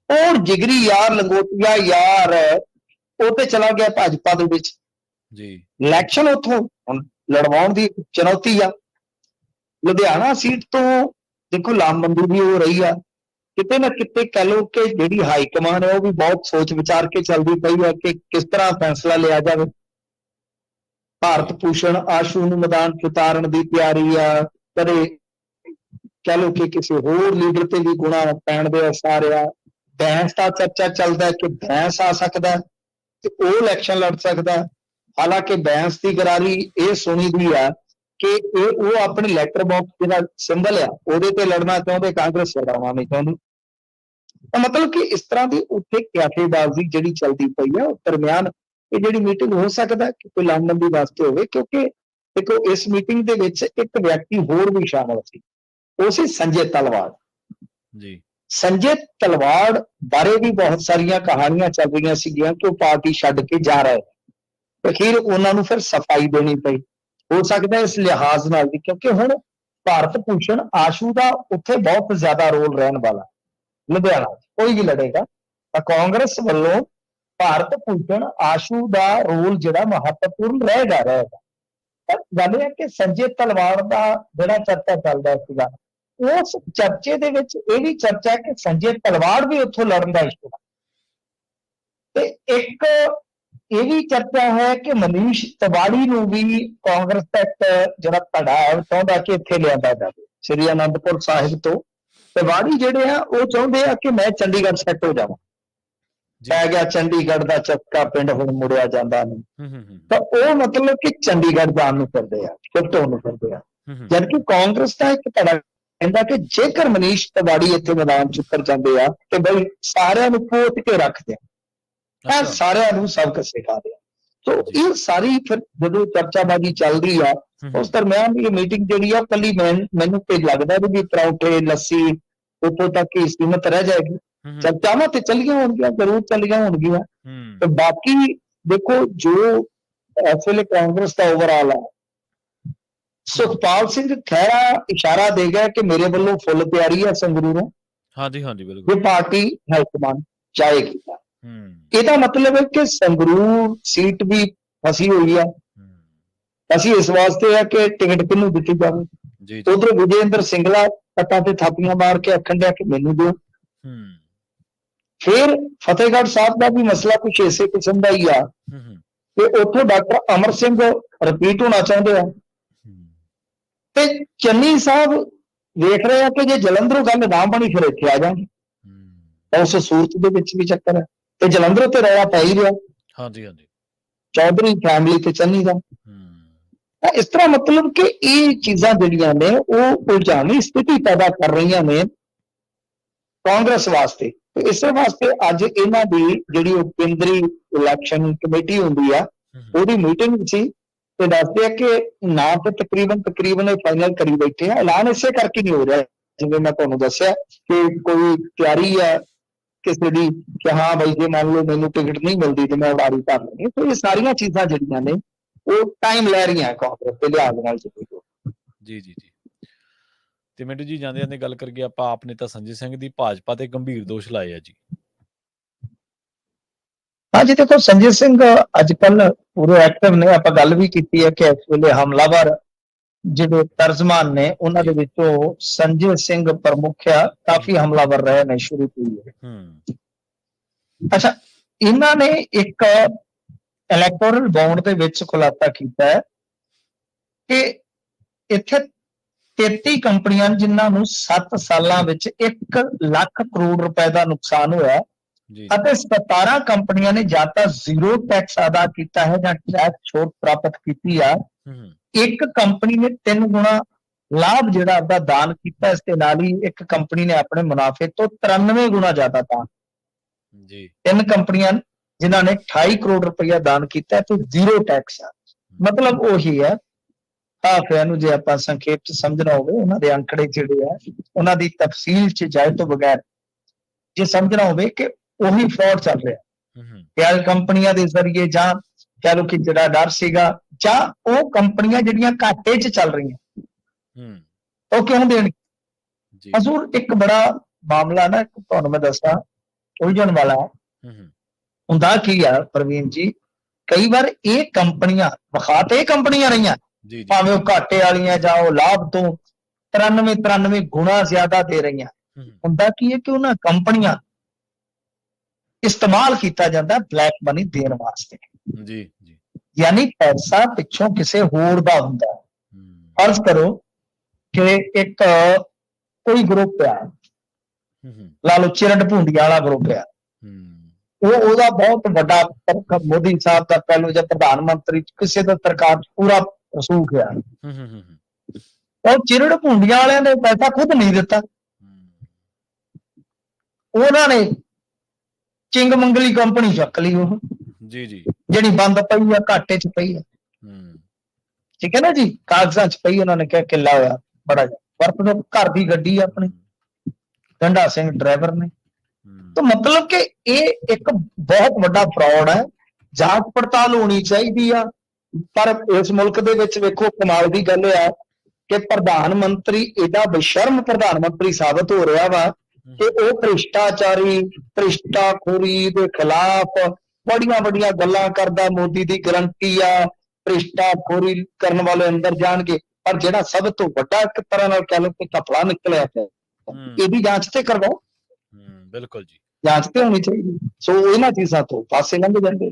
B: ਉਹ ਜਿਗਰੀ ਯਾਰ ਲੰਗੋਟੀਆ ਯਾਰ ਉਹ ਤੇ ਚਲਾ ਗਿਆ ਭਾਜਪਾ ਦੇ ਵਿੱਚ ਜੀ। ਇਲੈਕਸ਼ਨ ਉੱਥੋਂ ਹੁਣ ਲੜਵਾਉਣ ਦੀ ਚੁਣੌਤੀ ਆ। ਲੁਧਿਆਣਾ ਸੀਟ ਤੋਂ ਦੇਖੋ ਲਾਮਬੰਦੀ ਵੀ ਹੋ ਰਹੀ ਆ, ਕਿਤੇ ਨਾ ਕਿਤੇ ਕਹਿ ਲਓ ਕਿ ਜਿਹੜੀ ਹਾਈ ਕਮਾਂਡ ਹੈ ਉਹ ਵੀ ਬਹੁਤ ਸੋਚ ਵਿਚਾਰ ਕੇ ਚੱਲਦੀ ਪਈ ਹੈ ਕਿ ਕਿਸ ਤਰ੍ਹਾਂ ਫੈਸਲਾ ਲਿਆ ਜਾਵੇ। ਭਾਰਤ ਭੂਸ਼ਣ ਆਸ਼ੂ ਨੂੰ ਮੈਦਾਨ ਚ ਉਤਾਰਨ ਦੀ ਤਿਆਰੀ ਆ, ਕਦੇ ਕਹਿ ਲਓ ਕਿ ਕਿਸੇ ਹੋਰ ਲੀਡਰ ਤੇ ਵੀ ਗੁਣਾ ਪੈਣ ਦੇ ਅਸਾਰ ਆ। ਬੈਂਸ ਦਾ ਚਰਚਾ ਚੱਲਦਾ ਕਿ ਬੈਂਸ ਆ ਸਕਦਾ ਤੇ ਉਹ ਇਲੈਕਸ਼ਨ ਲੜ ਸਕਦਾ। ਹਾਲਾਂਕਿ ਬੈਂਸ ਦੀ ਗਰਾਰੀ ਇਹ ਸੁਣੀ ਦੀ ਆ ਕਿ ਉਹ ਆਪਣੇ ਲੈਟਰ ਬਾਕਸ ਜਿਹੜਾ ਸਿੰਬਲ ਆ ਉਹਦੇ ਤੇ ਲੜਨਾ ਚਾਹੁੰਦੇ, ਕਾਂਗਰਸ ਲੜਾਉਣਾ ਨਹੀਂ ਚਾਹੁੰਦੀ। ਤਾਂ ਮਤਲਬ ਕਿ ਇਸ ਤਰ੍ਹਾਂ ਦੀ ਉੱਥੇ ਕਿਆਫੇਬਾਜ਼ੀ ਜਿਹੜੀ ਚੱਲਦੀ ਪਈ ਆ ਦਰਮਿਆਨ ਇਹ ਜਿਹੜੀ ਮੀਟਿੰਗ ਹੋ ਸਕਦਾ ਕਿ ਕੋਈ ਲਾਮਬੰਦੀ ਵਾਸਤੇ ਹੋਵੇ, ਕਿਉਂਕਿ ਦੇਖੋ ਇਸ ਮੀਟਿੰਗ ਦੇ ਵਿੱਚ ਇੱਕ ਵਿਅਕਤੀ ਹੋਰ ਵੀ ਸ਼ਾਮਲ ਸੀ, ਉਹ ਸੀ ਸੰਜੇ ਤਲਵਾੜ ਜੀ। ਸੰਜੇ ਤਲਵਾੜ ਬਾਰੇ ਵੀ ਬਹੁਤ ਸਾਰੀਆਂ ਕਹਾਣੀਆਂ ਚੱਲ ਰਹੀਆਂ ਸੀਗੀਆਂ ਕਿ ਉਹ ਪਾਰਟੀ ਛੱਡ ਕੇ ਜਾ ਰਹੇ, ਅਖੀਰ ਉਹਨਾਂ ਨੂੰ ਫਿਰ ਸਫਾਈ ਦੇਣੀ ਪਈ। ਹੋ ਸਕਦਾ ਇਸ ਲਿਹਾਜ਼ ਨਾਲ ਵੀ ਕਿਉਂਕਿ ਹੁਣ ਭਾਰਤ ਭੂਸ਼ਣ ਆਸ਼ੂ ਦਾ ਉੱਥੇ ਬਹੁਤ ਜ਼ਿਆਦਾ ਰੋਲ ਰਹਿਣ ਵਾਲਾ। ਲੁਧਿਆਣਾ ਕੋਈ ਵੀ ਲੜੇਗਾ ਤਾਂ ਕਾਂਗਰਸ ਵੱਲੋਂ ਭਾਰਤ ਭੂਸ਼ਣ ਆਸ਼ੂ ਦਾ ਰੋਲ ਜਿਹੜਾ ਮਹੱਤਵਪੂਰਨ ਰਹੇਗਾ। ਪਰ ਗੱਲ ਇਹ ਕਿ ਸੰਜੇ ਤਲਵਾੜ ਦਾ ਜਿਹੜਾ ਚਰਚਾ ਚੱਲਦਾ ਸੀਗਾ, ਉਸ ਚਰਚੇ ਦੇ ਵਿੱਚ ਇਹ ਵੀ ਚਰਚਾ ਕਿ ਸੰਜੇ ਤਲਵਾੜ ਵੀ ਉੱਥੋਂ ਲੜਨ ਦਾ ਇਸ਼ੂ ਹੈ। ਤੇ ਇੱਕ ਇਹ ਵੀ ਚਰਚਾ ਹੈ ਕਿ ਮਨੀਸ਼ ਤਿਵਾੜੀ ਨੂੰ ਵੀ ਕਾਂਗਰਸ ਤੱਕ ਜਿਹੜਾ ਧੜਾ ਹੈ ਚਾਹੁੰਦਾ ਕਿ ਇੱਥੇ ਲਿਆਂਦਾ ਜਾਵੇ ਸ੍ਰੀ ਅਨੰਦਪੁਰ ਸਾਹਿਬ ਤੋਂ। ਤਿਵਾੜੀ ਜਿਹੜੇ ਆ ਉਹ ਚਾਹੁੰਦੇ ਆ ਕਿ ਮੈਂ ਚੰਡੀਗੜ੍ਹ ਸੈੱਟ ਹੋ ਜਾਵਾਂ।
A: ਜੀ
B: ਪੈ ਗਿਆ ਚੰਡੀਗੜ੍ਹ ਦਾ ਚਸਕਾ, ਪਿੰਡ ਹੁਣ ਮੁੜਿਆ ਜਾਂਦਾ ਨਹੀਂ।
A: ਹੂੰ
B: ਤਾਂ ਉਹ ਮਤਲਬ ਕਿ ਚੰਡੀਗੜ੍ਹ ਜਾਣ ਨੂੰ ਫਿਰਦੇ ਆ, ਸ਼ਿਫਟ ਹੋਣ ਨੂੰ ਫਿਰਦੇ ਆ।
A: ਹੂੰ
B: ਜਦਕਿ ਕਾਂਗਰਸ ਦਾ ਇੱਕ ਧੜਾ ਕਹਿੰਦਾ ਕਿ ਜੇਕਰ ਮਨੀਸ਼ ਤਿਵਾੜੀ ਇੱਥੇ ਮੈਦਾਨ 'ਚ ਉਤਰ ਜਾਂਦੇ ਆ ਤੇ ਬਈ ਸਾਰਿਆਂ ਨੂੰ ਪੋਤ ਕੇ ਰੱਖਦੇ ਆ, ਇਹ
A: ਅੱਛਾ
B: ਸਾਰਿਆਂ ਨੂੰ ਸਬਕ ਸਿਖਾਦੇ ਆ। ਸੋ
A: ਜੀ
B: ਇਹ ਸਾਰੀ ਫਿਰ ਜਦੋਂ ਚਰਚਾਬਾਜ਼ੀ ਚੱਲਦੀ ਆ, ਉਸ ਦਰਮਿਆਨ ਇਹ ਮੀਟਿੰਗ ਜਿਹੜੀ ਆ ਕੱਲੀ ਮੈਨੂੰ ਤੇ ਲੱਗਦਾ ਵੀ ਪਰੌਂਠੇ ਲੱਸੀ ਉੱਥੋਂ ਤੱਕ ਹੀ ਸੀਮਤ ਰਹਿ ਜਾਏਗੀ। ਚਰਚਾਵਾਂ ਤੇ ਚੱਲੀਆਂ ਹੋਣਗੀਆਂ, ਜ਼ਰੂਰ ਚੱਲੀਆਂ ਹੋਣਗੀਆਂ, ਤੇ ਬਾਕੀ ਦੇਖੋ ਜੋ ਇਸ ਵੇਲੇ ਕਾਂਗਰਸ ਦਾ ਓਵਰਆਲ ਆ, ਸੁਖਪਾਲ ਸਿੰਘ ਖਹਿਰਾ ਇਸ਼ਾਰਾ ਦੇ ਗਿਆ ਕਿ ਮੇਰੇ ਵੱਲੋਂ ਫੁੱਲ ਤਿਆਰੀ ਹੈ ਸੰਗਰੂਰੋਂ,
A: ਹਾਂਜੀ ਹਾਂਜੀ ਬਿਲਕੁਲ
B: ਇਹ ਪਾਰਟੀ ਹਾਈਕਮਾਨ ਚਾਹੇਗੀ।
A: ਹੂੰ
B: ਇਹਦਾ ਮਤਲਬ ਹੈ ਕਿ ਸੰਗਰੂਰ ਸੀਟ ਵੀ ਫਸੀ ਹੋਈ ਆ। ਅਸੀਂ ਇਸ ਵਾਸਤੇ ਆ ਕਿ ਟਿਕਟ ਕਿਹਨੂੰ ਦਿੱਤੀ ਜਾਵੇ।
A: ਜੀ
B: ਉਧਰ ਵਿਜੇਂਦਰ ਸਿੰਗਲਾ ਪੱਟਾਂ ਤੇ ਥਾਪੀਆਂ ਮਾਰ ਕੇ ਆਖਣ ਡਿਆ ਕਿ ਮੈਨੂੰ ਦਿਓ। ਫਿਰ ਫਤਿਹਗੜ੍ਹ ਸਾਹਿਬ ਦਾ ਵੀ ਮਸਲਾ ਕੁਛ ਇਸੇ ਕਿਸਮ ਦਾ ਹੀ ਆ ਕਿ ਉੱਥੋਂ ਡਾਕਟਰ ਅਮਰ ਸਿੰਘ ਰਿਪੀਟ ਹੋਣਾ ਚਾਹੁੰਦੇ ਆ, ਤੇ ਚੰਨੀ ਸਾਹਿਬ ਵੇਖ ਰਹੇ ਆ ਕਿ ਜੇ ਜਲੰਧਰੋਂ ਗੱਲ ਨਾ ਬਣੀ ਫਿਰ ਇੱਥੇ ਆ ਜਾਣਗੇ। ਤਾਂ ਉਸ ਸੂਰਤ ਦੇ ਵਿੱਚ ਵੀ ਚੱਕਰ ਹੈ, ਤੇ ਜਲੰਧਰੋਂ ਤੇ ਰੌਲਾ ਪੈ ਹੀ ਰਿਹਾ।
A: ਹਾਂਜੀ ਹਾਂਜੀ
B: ਚੌਧਰੀ ਫੈਮਿਲੀ ਤੇ ਚੰਨੀ ਦਾ ਤਾਂ ਇਸ ਤਰ੍ਹਾਂ ਮਤਲਬ ਕਿ ਇਹ ਚੀਜ਼ਾਂ ਜਿਹੜੀਆਂ ਨੇ ਉਹ ਉਲਝਾਵੀਂ ਸਥਿਤੀ ਪੈਦਾ ਕਰ ਰਹੀਆਂ ਨੇ ਕਾਂਗਰਸ ਵਾਸਤੇ। ਤੇ ਇਸੇ ਵਾਸਤੇ ਅੱਜ ਇਹਨਾਂ ਦੀ ਜਿਹੜੀ ਉਹ ਕੇਂਦਰੀ ਇਲੈਕਸ਼ਨ ਕਮੇਟੀ ਹੁੰਦੀ ਆ, ਉਹਦੀ ਮੀਟਿੰਗ ਸੀ, ਤੇ ਦੱਸਦੇ ਆ ਕਿ ਨਾ ਤੇ ਤਕਰੀਬਨ ਇਹ ਫਾਈਨਲ ਕਰੀ ਬੈਠੇ ਆ। ਐਲਾਨ ਇਸੇ ਕਰਕੇ ਨਹੀਂ ਹੋ ਰਿਹਾ, ਜਿਵੇਂ ਮੈਂ ਤੁਹਾਨੂੰ ਦੱਸਿਆ ਕਿ ਕੋਈ ਤਿਆਰੀ ਆ ਕਿਸੇ ਦੀ ਕਿ ਹਾਂ ਬਈ ਜੇ ਮੰਨ ਲਓ ਮੈਨੂੰ ਟਿਕਟ ਨਹੀਂ ਮਿਲਦੀ ਤੇ ਮੈਂ ਉਡਾਰੀ ਕਰ ਲੈਣੀ। ਤੇ ਇਹ ਸਾਰੀਆਂ ਚੀਜ਼ਾਂ ਜਿਹੜੀਆਂ ਨੇ ਉਹ ਟਾਈਮ ਲੈ ਰਹੀਆਂ ਕਾਂਗਰਸ ਦੇ ਲਿਹਾਜ਼ ਨਾਲ।
A: ਜੀ ਜੀ ਜੀ ਤੇ ਮਿੰਟੂ ਜੀ ਜਾਂਦੇ ਜਾਂਦੇ ਗੱਲ ਕਰੀਏ ਆਪਾਂ ਆਪ ਨੇਤਾ ਸੰਜੇ ਸਿੰਘ ਦੀ ਭਾਜਪਾ ਤੇ ਗੰਭੀਰ ਦੋਸ਼ ਲਾਏ ਆ ਜੀ।
B: ਹਾਂਜੀ ਦੇਖੋ, ਸੰਜੇ ਸਿੰਘ ਅੱਜ ਕੱਲ ਪੂਰੇ ਐਕਟਿਵ ਨੇ। ਆਪਾਂ ਗੱਲ ਵੀ ਕੀਤੀ ਹੈ ਕਿ ਇਸ ਵੇਲੇ ਹਮਲਾਵਰ ਜਿਹੜੇ ਤਰਜਮਾਨ ਨੇ ਉਹਨਾਂ ਦੇ ਵਿੱਚੋਂ ਸੰਜੇ ਸਿੰਘ ਪ੍ਰਮੁੱਖ ਆ, ਕਾਫੀ ਹਮਲਾਵਰ ਰਹੇ ਨੇ ਸ਼ੁਰੂ ਤੋਂ ਹੀ। ਅੱਛਾ, ਇਹਨਾਂ ਨੇ ਇੱਕ ਇਲੈਕਟੋਰਲ ਬੌਂਡ ਦੇ ਵਿੱਚ ਖੁਲਾਸਾ ਕੀਤਾ ਹੈ ਕਿ ਇੱਥੇ 33 ਕੰਪਨੀਆਂ ਜਿਨ੍ਹਾਂ ਨੂੰ 7 ਸਾਲਾਂ ਵਿੱਚ 1 ਲੱਖ ਕਰੋੜ ਰੁਪਏ ਦਾ ਨੁਕਸਾਨ ਹੋਇਆ, ਅਤੇ 17 ਕੰਪਨੀਆਂ ਨੇ ਜਾਂ ਤਾਂ ਜ਼ੀਰੋ ਟੈਕਸ ਅਦਾ ਕੀਤਾ ਹੈ ਜਾਂ ਟੈਕਸ ਛੋਟ ਪ੍ਰਾਪਤ ਕੀਤੀ ਆ। ਇੱਕ ਕੰਪਨੀ ਨੇ 3 ਗੁਣਾ ਲਾਭ ਜਿਹੜਾ ਆਪਦਾ ਦਾਨ ਕੀਤਾ। ਇਸ ਦੇ ਨਾਲ ਹੀ ਇੱਕ ਕੰਪਨੀ ਨੇ ਆਪਣੇ ਮੁਨਾਫੇ ਤੋਂ 93 ਗੁਣਾ ਜ਼ਿਆਦਾ ਦਾਨ। 3 ਕੰਪਨੀਆਂ ਜਿਨ੍ਹਾਂ ਨੇ 28 ਕਰੋੜ ਰੁਪਇਆ ਦਾਨ ਕੀਤਾ ਤੇ ਜ਼ੀਰੋ ਟੈਕਸ ਆ। ਮਤਲਬ ਉਹੀ ਹੈ, ਹਾਫਿਆਂ ਨੂੰ ਜੇ ਆਪਾਂ ਸੰਖੇਪ ਚ ਸਮਝਣਾ ਹੋਵੇ, ਉਹਨਾਂ ਦੇ ਅੰਕੜੇ ਜਿਹੜੇ ਆ ਉਹਨਾਂ ਦੀ ਤਫਸੀਲ ਚ ਜਾਏ ਤੋਂ ਬਗੈਰ ਜੇ ਸਮਝਣਾ ਹੋਵੇ ਕਿ ਉਹੀ ਫਰਾਡ ਚੱਲ ਰਿਹਾ ਗੈਰ ਕੰਪਨੀਆਂ ਦੇ ਜ਼ਰੀਏ, ਜਾਂ ਕਹਿ ਲਓ ਕਿ ਜਿਹੜਾ ਡਰ ਸੀਗਾ, ਜਾਂ ਉਹ ਕੰਪਨੀਆਂ ਜਿਹੜੀਆਂ ਘਾਟੇ 'ਚ ਚੱਲ ਰਹੀਆਂ ਉਹ ਕਿਉਂ ਦੇਣਗੇ। ਅਸੂਲ ਇੱਕ ਬੜਾ ਮਾਮਲਾ ਨਾ ਤੁਹਾਨੂੰ ਮੈਂ ਦੱਸਾਂ ਉਲਝਣ ਵਾਲਾ ਹੁੰਦਾ ਕੀ ਆ ਪ੍ਰਵੀਨ ਜੀ, ਕਈ ਵਾਰ ਇਹ ਕੰਪਨੀਆਂ ਵਿਖਾਤੇ ਕੰਪਨੀਆਂ ਰਹੀਆਂ, ਭਾਵੇਂ ਉਹ ਘਾਟੇ ਵਾਲੀਆਂ ਜਾਂ ਉਹ ਲਾਭ ਤੋਂ 93 ਗੁਣਾ ਜ਼ਿਆਦਾ ਦੇ ਰਹੀਆਂ। ਹੁੰਦਾ ਕੀ ਹੈ ਕਿ ਉਹਨਾਂ ਕੰਪਨੀਆਂ ਇਸਤੇਮਾਲ ਕੀਤਾ ਜਾਂਦਾ ਬਲੈਕ ਮਨੀ ਦੇਣ ਵਾਸਤੇ। ਯਾਨੀ ਪੈਸਾ ਪਿੱਛੋਂ ਕਿਸੇ ਹੋਰ ਦਾ ਹੁੰਦਾ। ਫਰਜ਼ ਕਰੋ ਕਿ ਇੱਕ ਕੋਈ ਗਰੁੱਪ ਆ, ਲਾ ਲਓ ਚਿਰਡ ਭੁੰਡੀਆਂ ਵਾਲਾ ਗਰੁੱਪ ਆ, ਉਹਦਾ ਬਹੁਤ ਵੱਡਾ ਮੋਦੀ ਸਾਹਿਬ ਦਾ ਕਹਿ ਲਓ ਜਾਂ ਪ੍ਰਧਾਨ ਮੰਤਰੀ ਕਿਸੇ ਦਾ ਸਰਕਾਰ ਪੂਰਾ ਰਸੂਖ ਆ, ਉਹ ਚਿਰੜ ਭੁੰਡੀਆਂ ਵਾਲਿਆਂ ਨੇ ਪੈਸਾ ਖੁਦ ਨਹੀਂ ਦਿੱਤਾ। ਉਹਨਾਂ ਨੇ ਚਿੰਗ ਮੰਗਲੀ ਕੰਪਨੀ ਚੱਕ ਲਈ, ਉਹ ਜਿਹੜੀ ਬੰਦ ਪਈ ਆ, ਘਾਟੇ 'ਚ ਪਈ ਆ। ਠੀਕ ਹੈ ਨਾ ਜੀ, ਕਾਗਜ਼ਾਂ 'ਚ ਪਈ, ਉਹਨਾਂ ਨੇ ਕਿਹਾ ਕਿੱਲਾ ਹੋਇਆ ਬੜਾ ਜਿਹਾ, ਵਰਤ ਘਰ ਦੀ ਗੱਡੀ ਆਪਣੀ, ਗੰਡਾ ਸਿੰਘ ਡਰਾਈਵਰ ਨੇ। ਤਾਂ ਮਤਲਬ ਕਿ ਇਹ ਇੱਕ ਬਹੁਤ ਵੱਡਾ ਫਰਾਡ ਹੈ। ਜਾਂਚ ਪੜਤਾਲ ਹੋਣੀ ਚਾਹੀਦੀ ਆ। ਪਰ ਇਸ ਮੁਲਕ ਦੇ ਵਿੱਚ ਵੇਖੋ ਕਮਾਲ ਦੀ ਗੱਲ ਆ ਕਿ ਪ੍ਰਧਾਨ ਮੰਤਰੀ ਏਡਾ ਬੇਸ਼ਰਮ ਪ੍ਰਧਾਨ ਮੰਤਰੀ ਸਾਬਤ ਹੋ ਰਿਹਾ ਵਾ ਕਿ ਉਹ ਭ੍ਰਿਸ਼ਟਾਚਾਰੀ, ਭ੍ਰਿਸ਼ਟਾਖੋਰੀ ਦੇ ਖਿਲਾਫ ਬੜੀਆਂ ਵੱਡੀਆਂ ਗੱਲਾਂ ਕਰਦਾ। ਮੋਦੀ ਦੀ ਗਰੰਟੀ ਆ ਭ੍ਰਿਸ਼ਟਾਖੋਰੀ ਕਰਨ ਵਾਲੇ ਅੰਦਰ ਜਾਣਗੇ, ਪਰ ਜਿਹੜਾ ਸਭ ਤੋਂ ਵੱਡਾ ਇੱਕ ਤਰ੍ਹਾਂ ਨਾਲ ਕਹਿ ਲਓ ਕਿ ਘਪਲਾ ਨਿਕਲਿਆ ਪਿਆ, ਇਹਦੀ ਜਾਂਚ ਤੇ ਕਰਵਾਓ।
A: ਬਿਲਕੁਲ ਜੀ,
B: ਜਾਂਚ ਤੇ ਹੋਣੀ ਚਾਹੀਦੀ। ਸੋ ਇਹਨਾਂ ਚੀਜ਼ਾਂ ਤੋਂ ਪਾਸੇ ਲੰਘ ਜਾਂਦੇ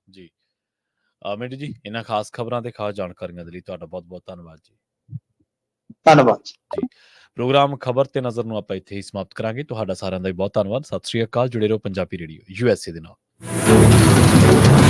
A: ਜੀ। ਮਿੰਟੂ ਜੀ, ਇਹਨਾਂ ਖਾਸ ਖਬਰਾਂ ਤੇ ਖਾਸ ਜਾਣਕਾਰੀਆਂ ਦੇ ਲਈ ਤੁਹਾਡਾ ਬਹੁਤ ਬਹੁਤ ਧੰਨਵਾਦ ਜੀ।
B: ਧੰਨਵਾਦ।
A: ਪ੍ਰੋਗਰਾਮ ਖਬਰ ਤੇ ਨਜ਼ਰ ਨੂੰ ਆਪਾਂ ਇੱਥੇ ਹੀ ਸਮਾਪਤ ਕਰਾਂਗੇ। ਤੁਹਾਡਾ ਸਾਰਿਆਂ ਦਾ ਬਹੁਤ ਧੰਨਵਾਦ। ਸਤਿ ਸ਼੍ਰੀ ਅਕਾਲ। ਜੁੜੇ ਰਹੋ ਪੰਜਾਬੀ ਰੇਡੀਓ USA ਦੇ ਨਾਲ।